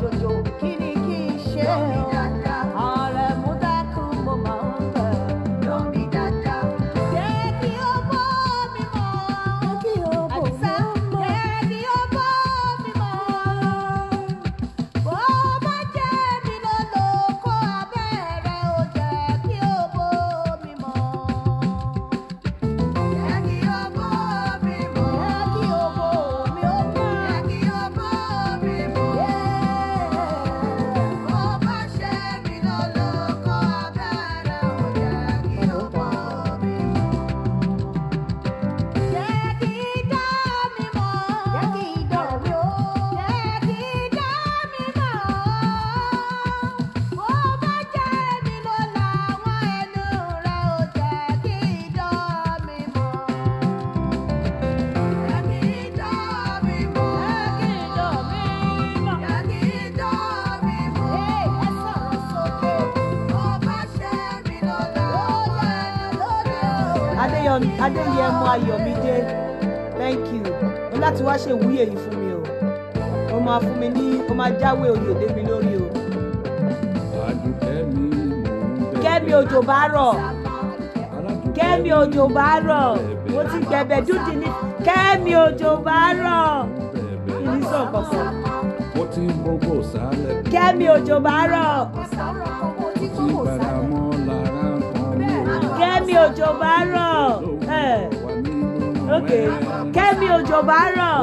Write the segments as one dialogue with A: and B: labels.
A: òjò kí ni kí n ṣe ọ̀rẹ́ mú dákun mo máa ń bẹ̀ lómi dáadáa. Jẹ́ kí ó bọ́ mi mọ́ Àdìsá, jẹ́ kí ó bọ́ mi mọ́. Bó bá jẹ́ mi ló lò kó abẹ́rẹ́ ó jẹ́ kí ó bọ́ mi mọ́. Jẹ́ kí ó bọ́ mi mọ́. Jẹ́ kí ó bọ́ mi ó bọ́. Jẹ́ kí ó bọ́ mi mọ́. Bó bá ṣe mi ló lò kó abẹ́rẹ́ ó jẹ́ kí ó bọ́ mi mọ́. Jẹ́ kí dá mi mọ̀. Jẹ́ kí dá mi ó. Jẹ́ kí dá mi mọ̀. Bó bá jẹ́ mi ló làwọn ẹnu rẹ̀ ó jẹ́ kí dá mi mọ̀. Jẹ́ kí dá mi mọ̀. Jẹ́ kí dá mi mọ̀. Jẹ́ kí dá mi mọ̀. Ẹ sọ̀rọ̀ sókè. Bó bá ṣe mi ló làwọn ẹnu rẹ̀ ó.
B: Adéyẹmọ Ayọ̀mídé, thank you. Mo láti wá ṣe ìwúyè yìí fún mi o. Ó máa fún mi ní, ó máa jáwé oyè lé mi lórí o. Kẹ́mi òjò bá rọ̀. Kẹ́mi òjò bá rọ̀. Mo ti gbẹ̀bẹ̀ dúdú ní Kẹ́mi òjò bá rọ̀. Ìní sọ̀ kọ̀kọ̀. Kẹ́mi òjò bá rọ̀. Kẹ́mi òjò bá rọ̀. Ok, Kẹ́mi òjò bá rọ̀.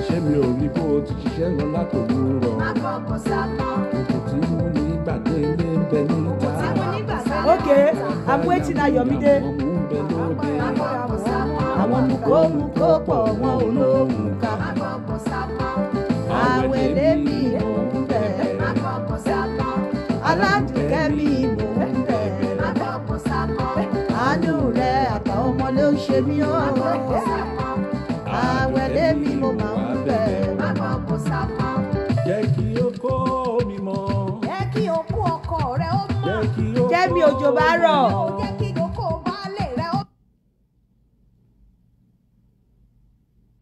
C: Ṣé mi ò rí bó ti ṣiṣẹ́ lọ látòwúrọ̀? Òkú tí mo ní gbàgbé ilé ń bẹ níta.
B: Ok, I'm waiting Ayọ̀mídé. Àwọn mukó pọ̀ wọn ò lóhùn ká. Àwẹ̀lé mi mò ń bẹ̀. Aládùúkẹ́ mi mò ń bẹ̀. Àánú rẹ̀ àtàwọn ọmọ ló ń ṣe mí o. Àwẹ̀lé mi mo máa ń bẹ̀.
C: Jẹ́ kí ó kó mi mọ́.
A: Jẹ́ kí okú ọkọ rẹ̀ ó mọ́.
C: Jẹ́ kí ó
B: Kẹ́mi òjò bá rọ̀.
A: Jẹ́ kí okó baálé rẹ̀ ó.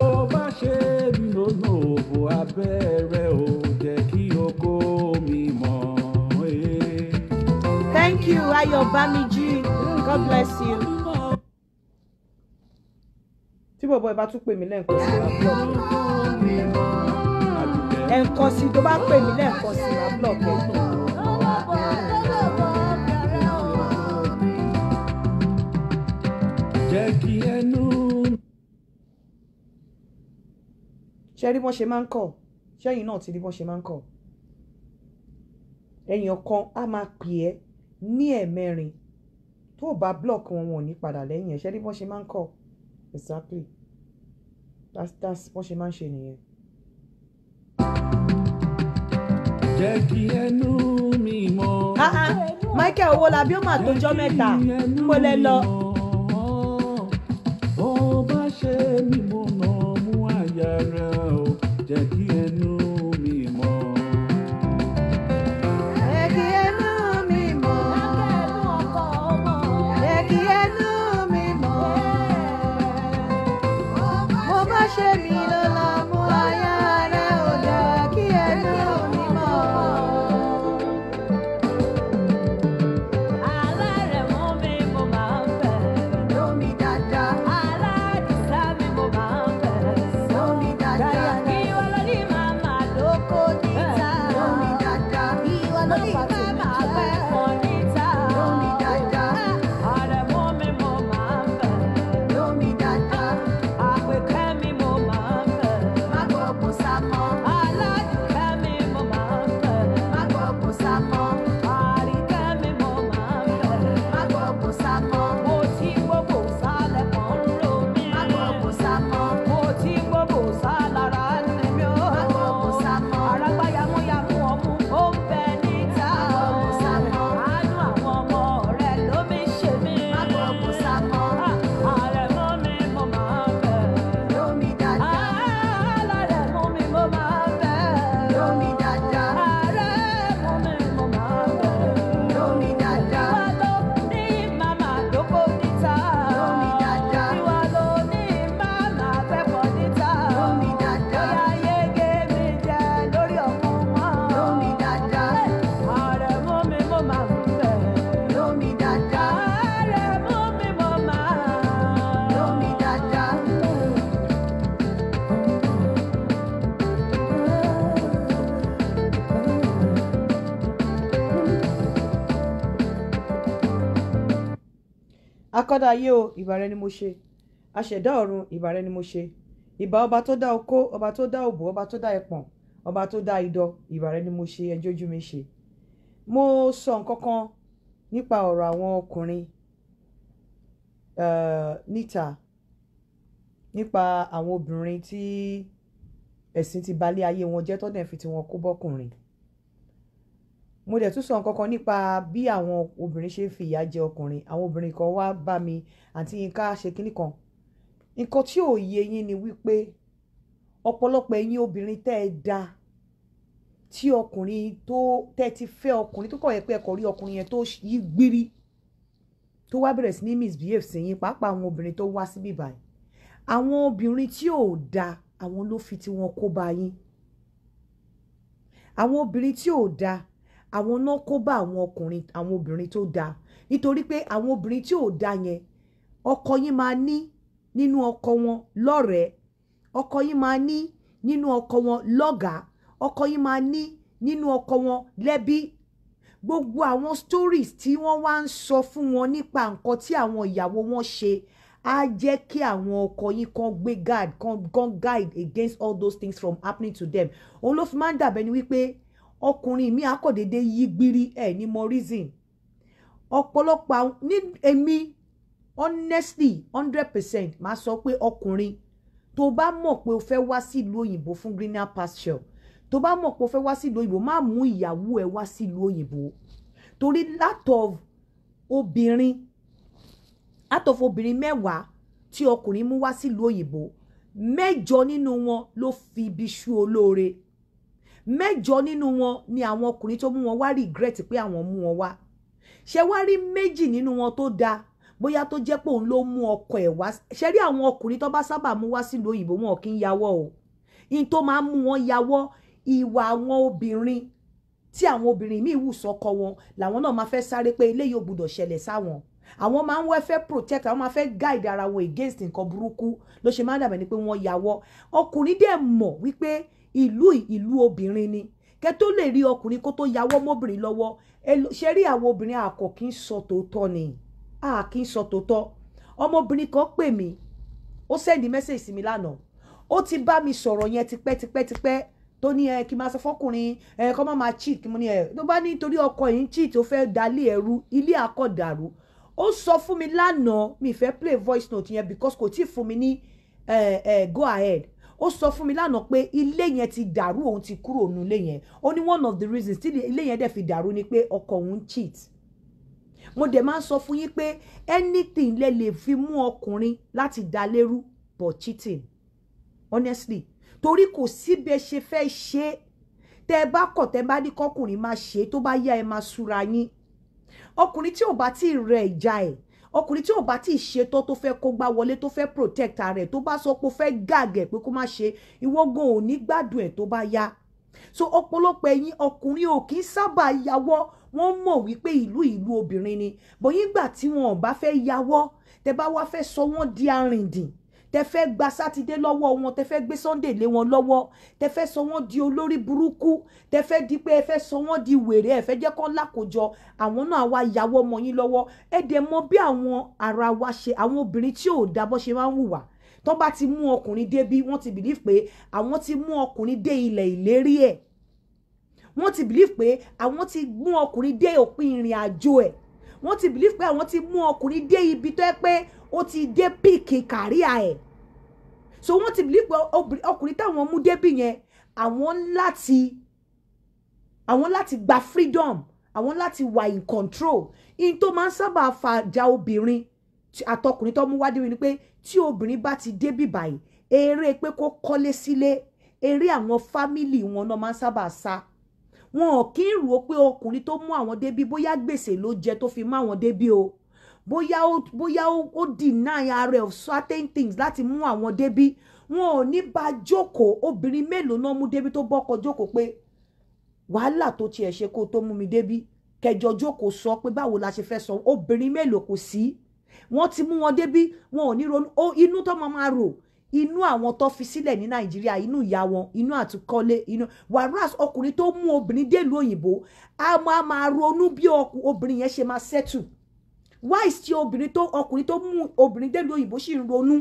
C: Ó bá ṣe mi lọ́nà òbò abẹ́rẹ́ o. Jẹ́ kí ó kó mi mọ́.
B: Thank you, Ayọ̀ Bámijí. God bless you. Tí bọ̀bọ̀ ẹ bá tún pè mí lẹ́ẹ̀kan sí wa block. Ẹ̀ǹkan sí tó bá pè mí lẹ́ẹ̀kan sí wa block ẹ̀.
C: Jẹ́ kí ẹnu.
B: Ṣé rí bọ́n ṣe máa ń kọ̀? Ṣẹ́yìn náà ti rí bọ́n ṣe máa ń kọ̀? Èèyàn kan á máa pè ẹ́ ní ẹ̀mẹrin tó bá block wọn wọn ò ní padà lẹ́yìn ẹ̀. Ṣé rí bọ́n ṣe máa ń kọ̀? Exactly. That's bọ́n ṣe máa ń ṣe nìyẹn.
C: Jẹ́ kí ẹnu mi mọ́.
B: Michael Owólabí ó mà tójọ́ mẹ́ta. Mo lẹ lọ.
C: Ó bá ṣe mi mo nà mú àyà rẹ̀ o. Jẹ́ kí ẹnu mi mọ́.
B: Jẹ́ kí ẹnu mi mọ́. Jẹ́ kí ẹnu mi mọ́. Mo bá ṣe mi lọ́la mú àyà rẹ̀ o. Jẹ́ kí ẹnu mi mọ́.
A: Alárẹ̀ mọ́ mi mo máa ń bẹ̀ lómi dáadáa. Aládìsá mi mo máa ń bẹ̀ lómi dáadáa. Ìwọ ló ní màmá lóko níta lómi dáadáa. Ìwọ ló ní màmá pẹ́pọ̀ níta lómi dáadáa. Alárẹ̀ mọ́ mi mo máa ń bẹ̀ lómi dáadáa. Àpèkẹ́ mi mo máa ń
B: akọ́dá ayé o ìbà rẹ ni mo ṣe aṣẹ̀dá ọ̀run ìbà rẹ ni mo ṣe ìbà ọba tó dá oko ọba tó dá òbò ọba tó dá ẹpọ̀n ọba tó dá idọ ìbà rẹ ni mo ṣe ẹjọ́ ojú mi ṣe. mo sọ nǹkan kan nípa ọ̀rọ̀ àwọn ọkùnrin níta nípa àwọn obìnrin tí ẹ̀sìn ti balẹ̀ ayé wọn jẹ́ tọ́dẹ̀ fi tiwọn kó bọ́kùnrin. mo dẹ̀ tún sọ nǹkan kan nípa bí àwọn obìnrin ṣe ń fi ìyà jẹ ọkùnrin. àwọn obìnrin kan wá bá mi àǹtí Yínká ṣe kínní kan. nǹkan tí ò yé yín ni wípé ọ̀pọ̀lọpọ̀ ẹ̀yin obìnrin tẹ́ ẹ dá tí ọkùnrin tó tẹ́ ti fẹ́ ọkùnrin tó kọ̀ yẹ pé ẹ̀kọ́ rí ọkùnrin yẹn tó yí gbírí tó wá bẹ̀rẹ̀ sí ní misbehave sí yín pàápàá àwọn obìnrin tó wá síbí báyìí. àwọn obìnrin tí ò dá àwọn ló fi tiwọn kó bá yín. àwọn obìnrin tí ò dá àwọn náà kó bá àwọn ọkùnrin àwọn obìnrin tó dá nítorí pé àwọn obìnrin tí ò dá yẹn ọkọ yín máa ní nínú ọkọ wọn lọ́rẹ̀ẹ́ ọkọ yín máa ní nínú ọkọ wọn lọ́gàá ọkọ yín máa ní nínú ọkọ wọn lẹ́bí. gbogbo àwọn stories tí wọ́n wá ń sọ fún wọn nípa nǹkan tí àwọn ìyàwó wọn ṣe á jẹ́ kí àwọn ọkọ yín kan gbé guard kan guide against all those things from happening to them. òun ló fi máa ń dàbẹ́ ni wípé ọkùnrin mi akọ̀dédé yí gbírí ẹ̀ ní mo reason. ọ̀pọ̀lọpọ̀ ní èmi honestly 100% máa sọ pé ọkùnrin tó bá mọ̀ pé o fẹ́ wá sílùú òyìnbó fún greener pasture tó bá mọ̀ pé o fẹ́ wá sílùú òyìnbó má mú ìyàwó ẹ wá sílùú òyìnbó torí out of obìnrin 10 tí ọkùnrin mú wá sílùú òyìnbó 8 nínú wọn ló fi ibi ṣú olóore 8 nínú wọn ni àwọn ọkùnrin tó mú wọn wá regret pé àwọn mú wọn wá. ṣé wá rí 2 nínú wọn tó dáa bóyá tó jẹ́ pé òun ló mú ọkọ ẹ̀ wá. ṣé rí àwọn ọkùnrin tó bá sábà mú wá sílùú òyìnbó wọn kì í yàwọ́ o. in tó máa ń mú wọn yàwọ́ ìwà àwọn obìnrin tí àwọn obìnrin míì wù sọ́kọ wọn làwọn náà máa fẹ́ sáré pé eléyìí ò gbọdọ̀ ṣẹlẹ̀ sáwọn. àwọn máa ń wẹ́ fẹ́ protect àwọn máa fẹ́ guide ara wọn against nǹkan burúkú ló ṣe máa ń dàbẹ̀ ni pé wọ́n yàwọ́. ọkùnrin dẹ̀ mọ̀ wípé ìlú obìnrin ni kẹ́ tó lè rí ọkùnrin kó tó yàwọ́ mọ́bìnrin lọ́wọ́. ṣe rí àwọn obìnrin àkọ́ kì í sọ tòótọ́ ni kì í sọ tòótọ́. ọmọbìnrin kan pè mí ó send message sí mi lánàá ó ti bá mi sọ̀rọ̀ yẹn tipẹ́ tó ní kí n máa sọ fọkùnrin kọ́ máa cheat kí mo ní tó bá ní torí ọkọ yìí ń cheat ó fẹ́ dalé ẹrú ilé akọ̀dàrú. ó sọ fún mi lánàá mi fẹ́ play voice note yẹn because kò tí ì fún mi ní go ahead. ó sọ fún mi lánàá pé ilé yẹn ti dàrú òun ti kúrò nínú ilé yẹn ó ní one of the reasons tí ilé yẹn dẹ̀ fi dàrú ni pé ọkọ òun cheat. mo dẹ̀ máa ń sọ fún yín pé anything lè fi mú ọkùnrin láti dá lérú but cheating honestly torí kò síbẹ̀ ṣe fẹ́ ṣe tẹ́ ẹ bá kọ̀ tẹ́ ẹ bá ní kọkùnrin máa ṣe tó bá yá ẹ máa súra yín. ọkùnrin tí ò bá tí ì rẹ ìjà ẹ̀ ọkùnrin tí ò bá tí ì ṣetán tó fẹ́ kó gbá wọlé tó fẹ́ protect ara ẹ̀ tó bá sọ pé ó fẹ́ gàgẹ̀ pé kó má ṣe ìwọ́gàn ò ní gbádùn ẹ̀ tó bá yá. so ọ̀pọ̀lọpọ̀ ẹ̀yin ọkùnrin ò kì í sábà yàwọ́ wọ́n mọ̀ wípé ìlú obìnrin ni bóyá ìgbà tí wọn ò bá fẹ́ yàwọ́ tẹ́ bá wá fẹ́ sọ wọ́n di arìndìn tẹ́ fẹ́ gba sátidé lọ́wọ́ wọn tẹ́ fẹ́ gbé sunday lé wọn lọ́wọ́ tẹ́ fẹ́ sọ wọ́n di olórí burúkú tẹ́ fẹ́ di pé ẹ fẹ́ sọ wọ́n di wèrè ẹ fẹ́ jẹ́ kán lákòjọ àwọn náà wá yàwọ́ mọ́ yín lọ́wọ́ ẹ dẹ̀ mọ̀ bí àwọn ara wa ṣe àwọn obìnrin tí ò dá bọ́ ṣe máa ń hùwà tó bá ti mú ọkùnrin dé bí wọ́n ti believe pé àwọn ti mú ọkùnrin dé ilẹ̀ ìlérí ẹ̀ wọ́n ti believe pé àwọn ti mú ọkùnrin dé òpin ìrìn àjò ẹ̀ wọ́n ti believe pé àwọn ti mú ọkùnrin dé ibi tó yẹ pé ó ti dé píìkì kàríà ẹ̀ so wọ́n ti believe pé ọkùnrin táwọn mú débì yẹn àwọn láti gba freedom àwọn láti wà in control in tó máa ń sábà fàjà obìnrin àtọkùnrin tó mú wá débi ni pé tí obìnrin bá ti débì báyìí eré pé kó kọ́lé sílé eré àwọn fámìlì wọn náà máa ń sábà sá wọn ò kí ń rò pé ọkùnrin tó mú àwọn débì bóyá gbèsè ló jẹ tó fi mú àwọn débì o bóyá ó deny ara of certain things láti mú àwọn débí wọn ò ní bá jókòó obìnrin mélòó náà mú débí tó bọ́kọ jókòó pé wàhálà tó tiẹ̀ ṣe kó tó mú mi débí kẹjọ jókòó sọ pé báwo la ṣe fẹ́ sọ obìnrin mélòó kò sí wọ́n ti mú wọn débí wọn ò ní ronú inú tó máa rò inú àwọn tó fi sílẹ̀ ní nàìjíríà inú ìyá wọn inú àtúkọ́lé inú whereas ọkùnrin tó mú obìnrin délùú òyìnbó a máa ronú bí obìnrin yẹn ṣe máa settle why is tí ọkùnrin tó mú obìnrin dé lóyìnbó sì ń ronú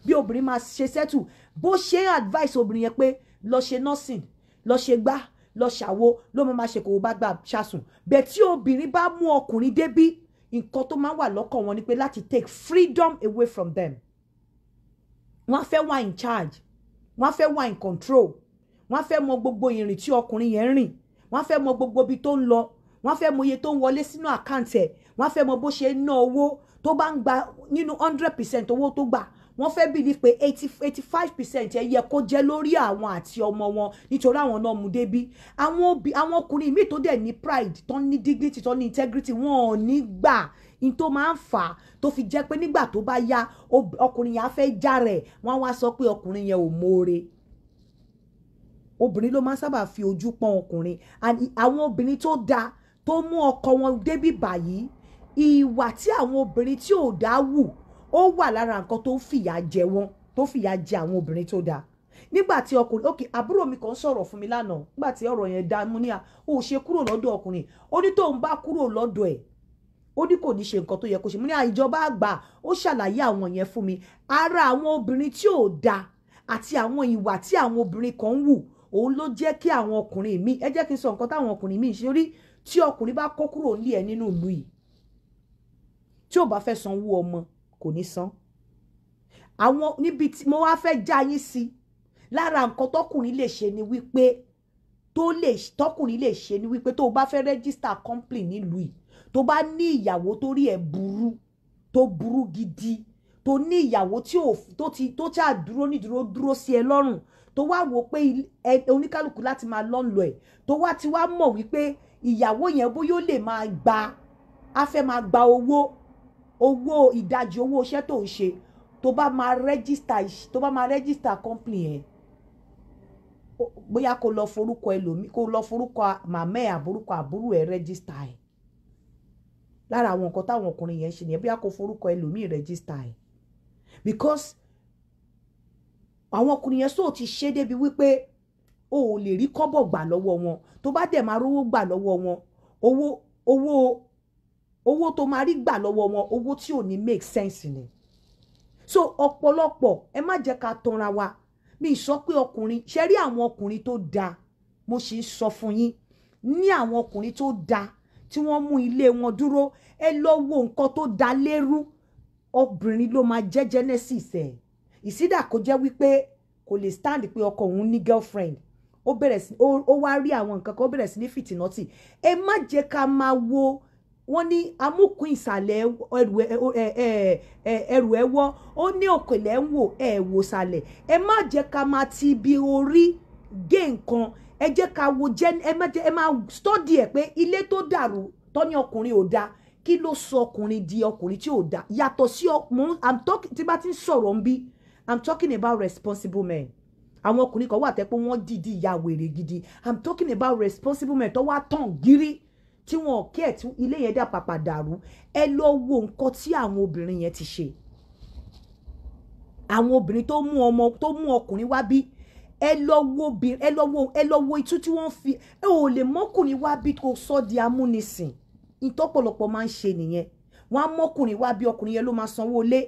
B: bí obìnrin máa ṣe settle bó ṣe advice obìnrin yẹn pé lọ ṣe nursing lọ ṣe gbá lọ ṣàwo ló máa ṣe kò bá gbà ṣàsùn bẹ́ẹ̀ tí obìnrin bá mú ọkùnrin débí nǹkan tó máa wà lọ́kàn wọn ni pé láti take freedom away from them wọ́n fẹ́ wà in charge wọ́n fẹ́ wà in control wọ́n fẹ́ mọ gbogbo ìrìn tí ọkùnrin yẹn rìn wọ́n fẹ́ mọ gbogbo ibi tó ń lọ wọ́n fẹ́ mọ iye tó ń wọlé sínú àkáǹtì ẹ̀ wọ́n fẹ́ mọ bó ṣe ń ná owó tó bá ń gba nínú 100% owó tó gbà wọ́n fẹ́ believe pé 85% ẹ yẹ kó jẹ́ lórí àwọn àti ọmọ wọn nítorí àwọn náà mú débí àwọn ọkùnrin míì tó dẹ̀ ní pride tó ní dignity tó ní integrity wọn ò ní gbà in tó máa ń fà tó fi jẹ́ pé nígbà tó bá yá ọkùnrin yẹn á fẹ́ já rẹ̀ wọ́n wá sọ pé ọkùnrin yẹn ò mọ̀ọ́re obìnrin ló máa ń sábà fi ojú pọ́n ọkùnrin àwọn obìnrin tó dáa tó mú ọkọ wọn débí báyìí ìwà tí àwọn obìnrin tí ò dá wù ó wà lára nǹkan tó fìyà jẹ wọn tó fìyà jẹ àwọn obìnrin tó dáa nígbà tí ọkùnrin ok àbúrò mi kan sọ̀rọ̀ fún mi lánàá nígbà tí ọ̀rọ̀ yẹn dá mú ní ó ṣe kúrò lọ́dọ̀ ọkùnrin ó ní tóun bá kúrò lọ́dọ̀ ẹ̀ ó ní kò ní ṣe nǹkan tó yẹ kó ṣe mú ní ìjọba àgbà ó ṣàlàyé àwọn yẹn fún mi ara àwọn obìnrin tí ò dáa àti àwọn ìwà tí àwọn obìnrin kan ń wù òun ló jẹ́ kí àwọn ọkùnrin mi ẹ jẹ́ kí n sọ nǹkan táwọn ọkùnrin mi ṣe rí tí ọkùnrin bá kó kúrò nílé ẹ nínú ìlú yìí tí ò bá fẹ́ sanwó ọmọ kò ní san àwọn níbi tí mo wá fẹ́ já yín sí lára nǹkan tọkùnrin lè ṣe ni wípé tọkùnrin lè ṣe ni wípé tó o bá fẹ́ register company nílùú yìí tó bá ní ìyàwó tó rí ẹ burú tó burú gidi tó ní ìyàwó tó ṣáà dúró sí ẹ lọ́rùn tó wá wò pé oníkálùkù láti máa lọ́nlọ́ ẹ̀ tó wá ti wá mọ̀ wípé ìyàwó yẹn bóyá ó lè máa gba á fẹ́ máa gba owó ìdajì owó iṣẹ́ tó ń ṣe tó bá máa register company ẹ̀ bóyá kó lọ forúkọ ẹlòmí kó lọ forúkọ màmá ẹ̀ àbúrúkọ àbúrò ẹ̀ register ẹ̀ lára àwọn nǹkan táwọn ọkùnrin yẹn ṣe nìyẹn bóyá kó forúkọ ẹlòmí register ẹ̀ because àwọn ọkùnrin yẹn sóò ti ṣe débi wípé o ò lè rí kọ́bọ̀ gbà lọ́wọ́ wọn tó bá dẹ̀ máa rówó gbà lọ́wọ́ wọn owó tó máa rí gbà lọ́wọ́ wọn owó tí ò ní make sense ni so ọ̀pọ̀lọpọ̀ ẹ má jẹ́ ká tanra wa mi sọ pé ọkùnrin ṣe rí àwọn ọkùnrin tó dáa mo sì ń sọ fún yín ní àwọn ọkùnrin tó dáa tí wọ́n mú ilé wọn dúró ẹ lọ wo nǹkan tó dá lérú obìnrin ló máa jẹ́ genesis ẹ̀ ìsídà kó jẹ́ wípé kò lè stand pé ọkọ òun ní girlfriend ó bẹ̀rẹ̀ sí ó wá rí àwọn nǹkan kan ó bẹ̀rẹ̀ sí ní fìtínọ́tì ẹ má jẹ́ ká máa wo wọ́n ní amúkún ìsàlẹ̀ ẹrù ẹwọ́ ó ní òkèlè ń wò ẹ wò sàlẹ̀ ẹ má jẹ́ ká máa ti ibi orí gé nǹkan ẹ jẹ́ ká wo ẹ má study ẹ̀ pé ilé tó dàrú tó ní ọkùnrin ò dáa kí ló sọ ọkùnrin di ọkùnrin tí ò dáa yàtọ̀ sí tí bá ti ń sọ̀rọ̀ ń bí I'm talking about responsible men. Àwọn ọkùnrin kan wà tẹ́ pé wọ́n dìdí ìyá wèrè gidi. I'm talking about responsible men tó wá tàn gírí tí wọn kí ẹ̀ tí ilé yẹn dà pàpà dàrú. Ẹ lọ wo nǹkan tí àwọn obìnrin yẹn ti ṣe. Àwọn obìnrin tó mú ọkùnrin wá bí ẹ lọ wo itú tí wọ́n fi ẹ ò lè mọ́kùnrin wá bí kò sọ di amúnisìn. Ìtọ́pọ̀lọpọ̀ máa ń ṣe nìyẹn. Wọ́n á mọ́kùnrin wá bí ọkùnrin yẹn ló máa sanwó lé.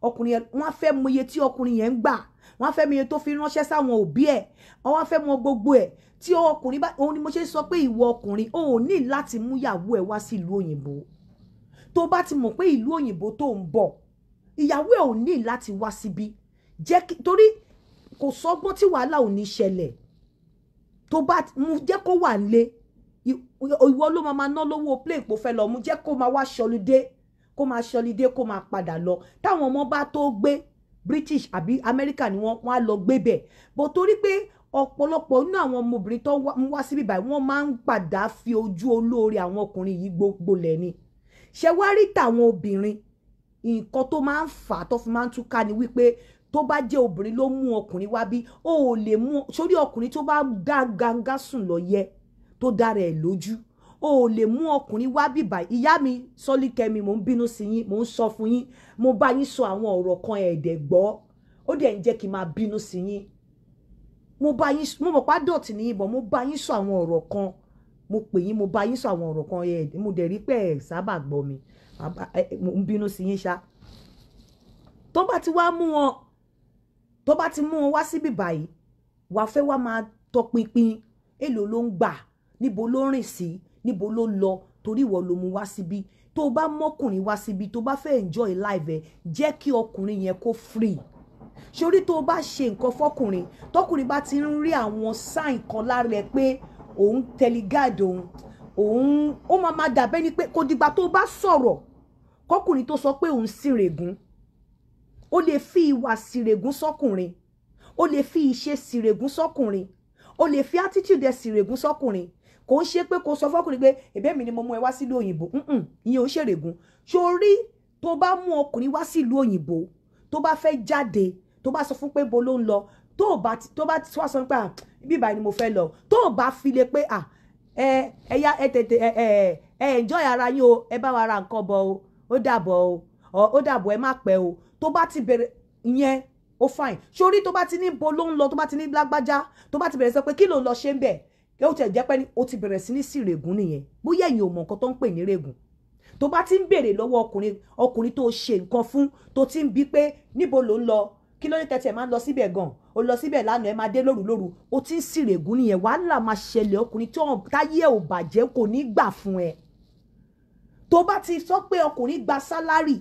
B: Ọkùnrin yẹn wọ́n fẹ́ mọ iye tí ọkùnrin yẹn ń gbà wọ́n fẹ́ mọ iye tó fi ránṣẹ́ sáwọn òbí ẹ̀ wọ́n fẹ́ mọ gbogbo ẹ̀ tí ọkùnrin bá òun ni mo ṣe sọ pé ìwọ ọkùnrin ò ní láti mú ìyàwó ẹ̀ wá sí ìlú òyìnbó tó bá ti mọ̀ pé ìlú òyìnbó tó ń bọ̀ ìyàwó ẹ̀ ò ní láti wá síbí torí kò sọ́gbọ́n tí wàhálà ò ní ṣẹlẹ̀ tó bá mú jẹ́ kó wà lé ìwọ ló máa ná lówó plane pò fẹ́ lọ mú jẹ́ kó máa wá ṣọlidé kó máa ṣọlidé kó máa padà lọ táwọn ọmọ bá tó gbé British àbí America ni wọ́n á lọ gbé bẹ̀ bó torí pé ọ̀pọ̀lọpọ̀ nínú àwọn ọmọbìnrin tó ń wá síbí báyìí wọ́n máa ń padà fi ojú olóore àwọn ọkùnrin yìí gbolẹ̀ ni ṣe wá rí tàwọn obìnrin nǹkan tó máa ń fà tó fi máa ń túká ni wípé tó bá jẹ́ obìnrin ló mú ọkùnrin wá bí ó ò lè mú sórí ọkùnrin tó bá dá ganga sùn lọ yẹ tó dára ẹ̀ lójú o lè mú ọkùnrin wá bíbà ìyá mi Sọ́líkẹ́mi mò ń bínú sí yín mò ń sọ fún yín mo bá yín sọ àwọn ọ̀rọ̀ kan ẹ̀ẹ́dẹ̀ gbọ́ ó dẹ̀ ń jẹ́ kí n máa bínú sí yín mo mọ̀ pá dọ̀tí ní ìbọn mo bá yín sọ àwọn ọ̀rọ̀ kan mo pè yín mo bá yín sọ àwọn ọ̀rọ̀ kan ẹ̀ mo dẹ̀ rí pé ẹ̀ sábà gbọ́ mi mo ń bínú sí yín ṣá tó bá ti wá mú wọn tó bá ti mú wọn wá síbí báyìí wà fẹ́ wá máa tọpinpin èlò ló ń gbà níbo ló rìn sí níbo ló lọ torí ìwọ ló mú wá síbí tó bá mọ́kùnrin wá síbí tó bá fẹ́ enjoy life ẹ̀ jẹ́ kí ọkùnrin yẹn kó free sórí tó bá ṣe nǹkan fọkùnrin tọkùnrin bá ti ń rí àwọn sign kan lára ẹ pé òun telegard òun ó máa dàbẹ́ ni pé kò dìgbà tó bá sọ̀rọ̀ kọkùnrin tó sọ pé òun sírègùn ó lè fi ìwà sírègùn sọkùnrin ó lè fi ìṣe sírègùn sọkùnrin ó lè fi attitude sírègùn sọkùnrin kò ń ṣe pé kò sọ fọkùnrin pé ẹ̀bẹ̀ mi ni mo mú ẹ wá sílùú òyìnbó ìyẹn ò ṣèrègùn sórí tó bá mú ọkùnrin wá sílùú òyìnbó tó bá fẹ́ jáde tó bá sọ fún pé bo ló ń lọ tó bá wá sọ pé bí báyìí ni mo fẹ́ lọ tó bá fi lè pé ẹ̀yà tètè enjoy ara yín o ẹ bá wa ra nǹkan bọ̀ o ó dàbọ̀ o ó dàbọ̀ ẹ má pẹ́ o tó bá ti bẹ̀rẹ̀ ìyẹn ó fine sórí tó bá ti ní bo ló ń lọ tó bá ti ní lágbájá tó bá ti bẹ̀rẹ̀ sọ pé kí ló ń lọ ṣe ń bẹ̀ kí ó tẹ̀ jẹ́ pé ó ti bẹ̀rẹ̀ sí ní sí règùn nìyẹn bóyá ẹ̀yin ò mọ̀ nǹkan tó ń pè ní règùn tó bá ti ń béèrè lọ́wọ́ ọkùnrin tó ṣe nǹkan fún tó ti ń bi pé níbo ló ń lọ kí ló ní tẹ̀tẹ̀ máa ń lọ síbẹ̀ gan ó lọ síbẹ̀ lánàá ẹ máa dé lóru ó ti ń sí règùn nìyẹn wàhálà máa ṣẹlẹ̀ ọkùnrin táyé ò bàjẹ́ kò ní gbà fún ẹ tó bá ti sọ pé ọkùnrin gba sálárì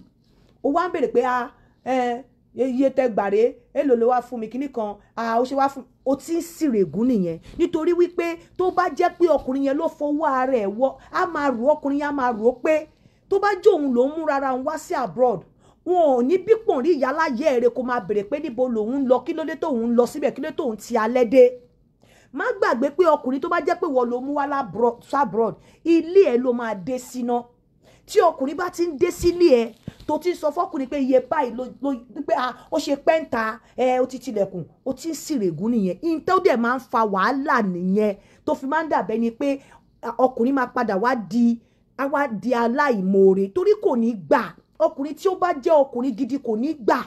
B: ó wá ń béèrè pé iye tẹ gbàre èlò ló wá fún mi kíní kan ó ṣe wá fún ó ti ń sí règùn nìyẹn nítorí wípé tó bá jẹ́ pé ọkùnrin yẹn ló fọwọ́ ara ẹ̀ wọ́ á máa rò ọkùnrin yẹn á máa rò ó pé tó bá jẹ́ òun ló ń mú rárá òun wá sí abroad wọn ò ní bí pọ̀ rí ìyá láyé èrè kó máa béèrè pé níbo lòun lọ kí ló dé tóun lọ síbẹ̀ kí ló dé tóun ti alẹ́ dé má gbàgbé pé ọkùnrin tó bá jẹ́ pé wọ́n ló mú wá abroad ilé ẹ̀ ló máa dé síná tí ọkùnrin bá ti ń dé sílé ẹ̀ tó ti ń sọ fọ́kùnrin pé iye báyìí ló pé ó ṣe pẹ́ńta ó ti tilẹ̀kùn ó ti ń sìrègùn nìyẹn ìtẹ́ ó dẹ̀ máa ń fa wàhálà nìyẹn tó fi máa ń dàbẹ́ ni pé ọkùnrin máa padà wá di aláìmoore torí kò ní gbà ọkùnrin tí ó bá jẹ́ ọkùnrin gidi kò ní gbà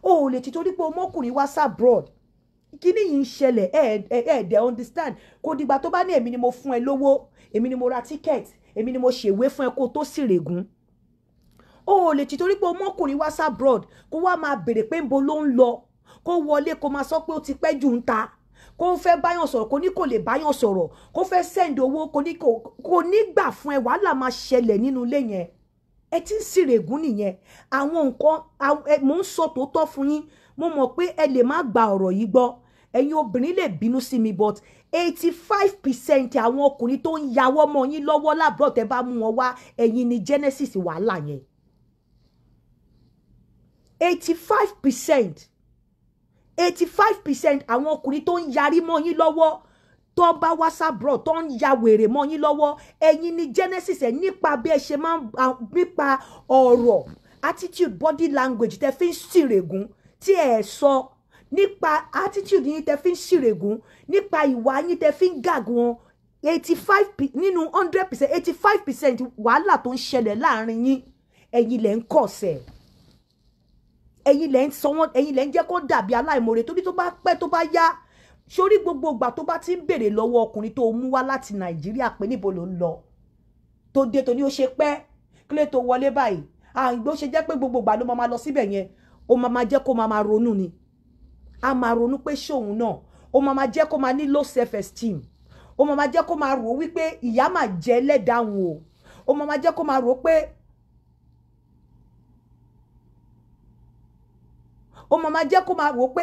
B: ó lè ti torí pé ọmọkùnrin wá sábrọ̀d kíní yìí ń ṣẹlẹ̀ ẹ̀ understand kò dìgbà tó bá ní èmi ni mo fún ẹ lówó èmi ni mo ra ticket èmi ni mo ṣèwé fún ẹ kó tó sìrègùn ó lè ti torí pé ọmọkùnrin wá sábrọ̀d kó wá máa béèrè pé níbo ló ń lọ kó wọlé kó máa sọ pé ó ti pẹ́ jù ń ta kó fẹ́ báyàn sọ̀rọ̀ kó ní kò lè báyàn sọ̀rọ̀ kó fẹ́ send owó kó ní gbà fún ẹ wàhálà máa ṣẹlẹ̀ nínú ilé yẹn ẹ ti ń sìrègùn nìyẹn àwọn nǹkan mò ń sọ tòótọ́ fún yín mo mọ̀ pé ẹ lè má gba ọ̀rọ̀ yìí gbọ́ ẹ̀yin obìnrin lè bínú sí mi but 85% àwọn ọkùnrin tó ń yàwọ́ mọ́ yín lọ́wọ́ lábúrò tẹ́ bá mú wọn wá ẹ̀yin ni genesis wàhálà yẹn 85% àwọn ọkùnrin tó ń yarí mọ́ yín lọ́wọ́ tó bá wá sábrọ̀ tó ń ya wèrè mọ́ yín lọ́wọ́ ẹ̀yin ni genesis ẹ̀ nípa bí ẹ ṣe máa ń nípa ọ̀rọ̀ attitude body language tẹ́ fi ń ṣìrègùn tí ẹ sọ nípa attitude yín tẹ́ fi ń ṣìrègùn nípa ìwà yín tẹ́ fi ń gàgùn 85 nínú 100% 85% wàhálà tó ń ṣẹlẹ̀ láàrin yín ẹ̀yin lẹ ń kọ̀sẹ̀ ẹ̀yin lẹ ń sọ wọ́n ẹ̀yin lẹ ń jẹ́ kó dàbí aláìmoore torí tó bá pẹ́ tó bá yá sórí gbogbo ìgbà tó bá ti ń béèrè lọ́wọ́ ọkùnrin tó mú wá láti nàìjíríà pé níbo ló ń lọ tó dé tó ní ó ṣe pẹ́ kílé tó wọlé báyìí àgbẹ̀ ó ṣe jẹ́ pé gbogbo ìgbà ló máa lọ síbẹ̀ yẹn ó máa jẹ́ kó máa ronú ni a máa ronú pé ṣóun náà ó máa jẹ́ kó máa ní low self esteem ó máa jẹ́ kó máa rò wípé ìyá máa jẹ́ lẹ́dàáhùn ó máa jẹ́ kó máa rò pé ó máa jẹ́ kó máa rò pé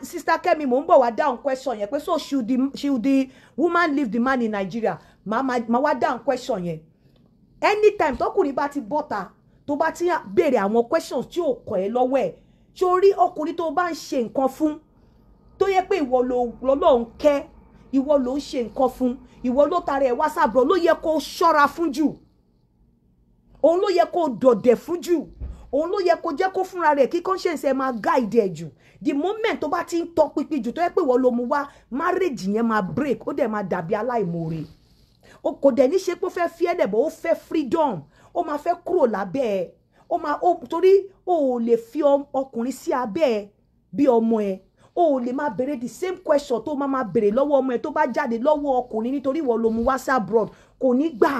B: sister Kemi mò ń bọ̀ wá down question yẹn pé so should the woman leave the man in Nigeria máa wá down question yẹn anytime tọkùnrin bá ti bọ́ta tó bá ti béèrè àwọn questions tí ò kọ́ ẹ lọ́wọ́ ẹ̀ sórí ọkùnrin tó bá ń ṣe nǹkan fún tó yẹ pé ìwọ ló ń kẹ́ ìwọ ló ń ṣe nǹkan fún ìwọ ló tara ẹ̀ wá sábọ̀ ló yẹ kó ṣọ́ra fún jù òun ló yẹ kó dọ̀dẹ̀ fún jù òun ló yẹ kó jẹ́ kó fúnra rẹ̀ kí conscience ẹ máa guide ẹ jù the moment tó bá ti ń tọ pinpin jù tó yẹ pé ìwọ ló mú wá marriage yẹn máa break ó dẹ̀ máa dàbí aláìmoore ó kò dẹ̀ ní ṣe pé ó fẹ́ fi ẹ́ dẹ̀bọ̀ ó fẹ́ freedom ó máa fẹ́ kúrò lábẹ́ ẹ torí ó lè fi ọkùnrin sí abẹ́ ẹ bí ọmọ ẹ o ò lè máa béèrè the same question tó máa béèrè lọ́wọ́ ọmọ ẹ tó bá jáde lọ́wọ́ ọkùnrin nítorí ìwọ ló mú wá sí abroad kò ní gbà.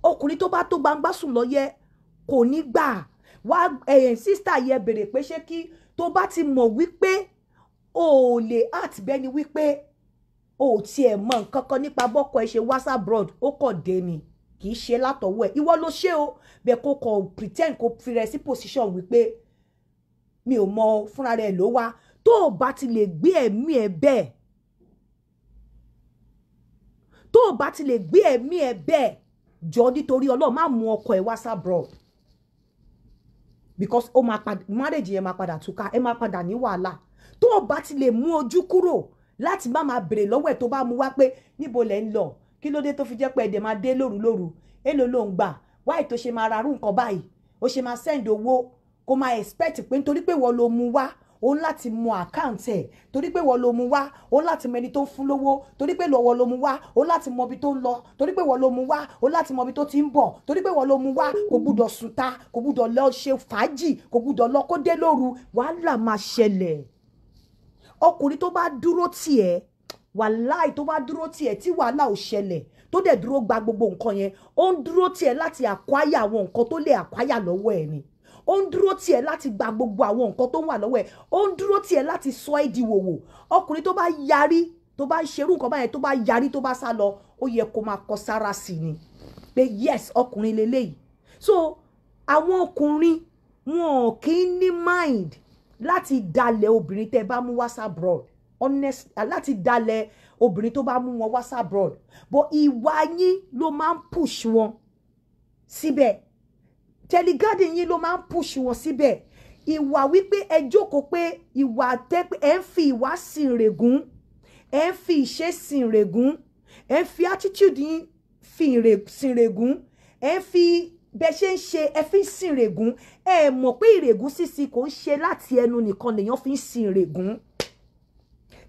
B: Ọkùnrin tó bá tó gbangba sùn lọ yẹ kò ní gbà. Wá sister yẹ béèrè pé ṣé kí tó bá ti mọ̀ wípé o ò lè act bẹ́ni wípé o ò tiẹ̀ mọ̀ nǹkan kan nípa bọ́kọ ẹ ṣe wá sí abroad ó kọ̀ dé ni kì í ṣe látọwọ́ ẹ̀ ìwọ ló ṣe o bẹ́ẹ̀ kó kọ̀ pretend kó fi rẹ̀ sí position wípé mi ò mọ fúnra rẹ̀ ló wá tó o bá ti lè gbé ẹ̀mí ẹ bẹ́ẹ̀ tó o bá ti lè gbé ẹ̀mí ẹ bẹ́ẹ̀ jọ nítorí Ọlọ́run má mú ọkọ ẹ wá sí abroad because ó máa padà marriage yẹn máa padà túká ẹ máa padà ní wàhálà tó o bá ti lè mú ojú kúrò láti má máa béèrè lọ́wọ́ ẹ̀ tó bá mú wá pé níbo lẹ̀ ń lọ kí ló dé tó fi jẹ́ pé ẹ̀dẹ̀ máa dé lóru èlò ló ń gbà wáyé tó ṣe máa rarú nǹkan báyìí ó ṣe máa send owó kó máa expect pé nítorí pé wọ́n ló mú wá òun láti mọ account ẹ̀ torí pé wọ́n ló mú wá òun láti mọ ẹni tó ń fún lówó torí pé wọ́n ló mú wá òun láti mọ ibi tó ń lọ torí pé wọ́n ló mú wá òun láti mọ ibi tó ti ń bọ̀ torí pé wọ́n ló mú wá kò gbúdọ̀ sùn ta kò gbúdọ̀ lọ ṣe fàájì kò gbúdọ̀ lọ kó dé lóru wàhálà máa ṣẹlẹ̀. Ọkùnrin tó bá dúró tiẹ̀ wàláì tó bá dúró tiẹ̀ tí wàhálà ò ṣẹlẹ̀ tó dẹ̀ dúró gba gbogbo nǹkan yẹn ó ń dúró tiẹ̀ láti àkwáyà àwọn nǹkan tó lè àkwáyà lọ́wọ́ ẹ̀ ni ó ń dúró tiẹ̀ láti gba gbogbo àwọn nǹkan tó wà lọ́wọ́ ẹ̀ ó ń dúró tiẹ̀ láti sọ ẹ́ di wòwò. Ọkùnrin tó bá yarí tó bá ṣerú nǹkan báyẹn tó bá yarí tó bá sá lọ ó yẹ kó máa kọ sára sí ni pé yes ọkùnrin leléyìí. So àwọn ọkùnrin wọn kì í ní mind láti dalẹ̀ obìnrin tẹ́ bá mú wá sí abroad honest láti dalẹ̀ obìnrin tó bá mú wọn wá sí abroad but ìwà yín ló máa ń push wọn síbẹ̀ Telegarden yín ló máa ń push wọn síbẹ̀ ìwà wípé ẹ jókòó pé ìwà tẹ́ pé ẹ ń fi ìwà sìn règún ẹ ń fi ìṣe sìn règún ẹ ń fi attitude yín sìn règún ẹ ń fi bẹ ṣe ń ṣe ẹ fi ń sìn règún ẹ mọ̀ pé ìrègún sísìn kò ń ṣe láti ẹnu nìkan lèèyàn fi ń sìn règún.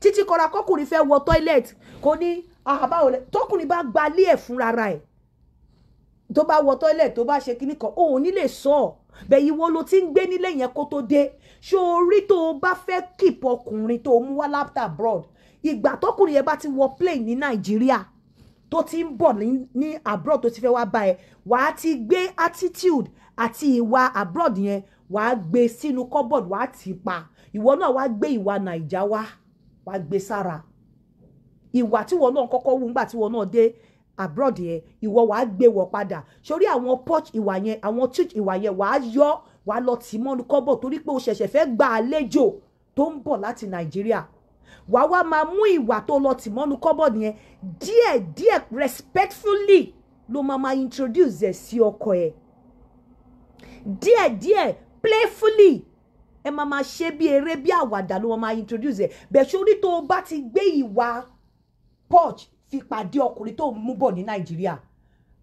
B: Títí kọra kọkùnrin fẹ́ wọ toilet kò ní àbáwò tọkùnrin bá gbalé ẹ̀ fúnra ẹ̀ tó bá wọ toilet tó bá ṣe kíní kan òun ní lè sọ bẹ́ẹ̀ ìwọ ló ti ń gbé nílé yẹn kó tó dé ṣó orí tó o bá fẹ́ keep ọkùnrin tó o mú wá láti abroad ìgbà tọkùnrin yẹn bá ti wọ plane ní Nàìjíríà tó ti ń bọ̀ ní abroad tó ti fẹ́ wá bá ẹ wàá ti gbé attitude àti ìwà abroad yẹn wàá gbé sínú cupboard wàá ti pa ìwọ náà wàá gbé ìwà Nàìjà wàá gbé sára ìwà tí wọn náà kọ́kọ́ wù ńgbà tí wọn náà dé abroad yẹn ìwọ wàá gbé wọ padà sórí àwọn porch ìwà yẹn àwọn church ìwà yẹn wàá yọ wàá lọ tì mọ́nu cupboard torí pé o ṣẹ̀ṣẹ̀ fẹ́ gba àlejò tó ń bọ̀ láti Nàìjíríà wàá wá máa mú ìwà tó lọ tì mọ́nu cupboard yẹn díẹ̀ respectfully ló máa introduce ẹ̀ sí ọkọ ẹ̀ díẹ̀ playfully ẹ máa ṣe bí eré bí àwàdà ló máa introduce ẹ̀ bẹ́ẹ̀ sórí tó o bá ti gbé ìwà porch fi pàdé ọkùnrin tó mú bọ̀ ní Nàìjíríà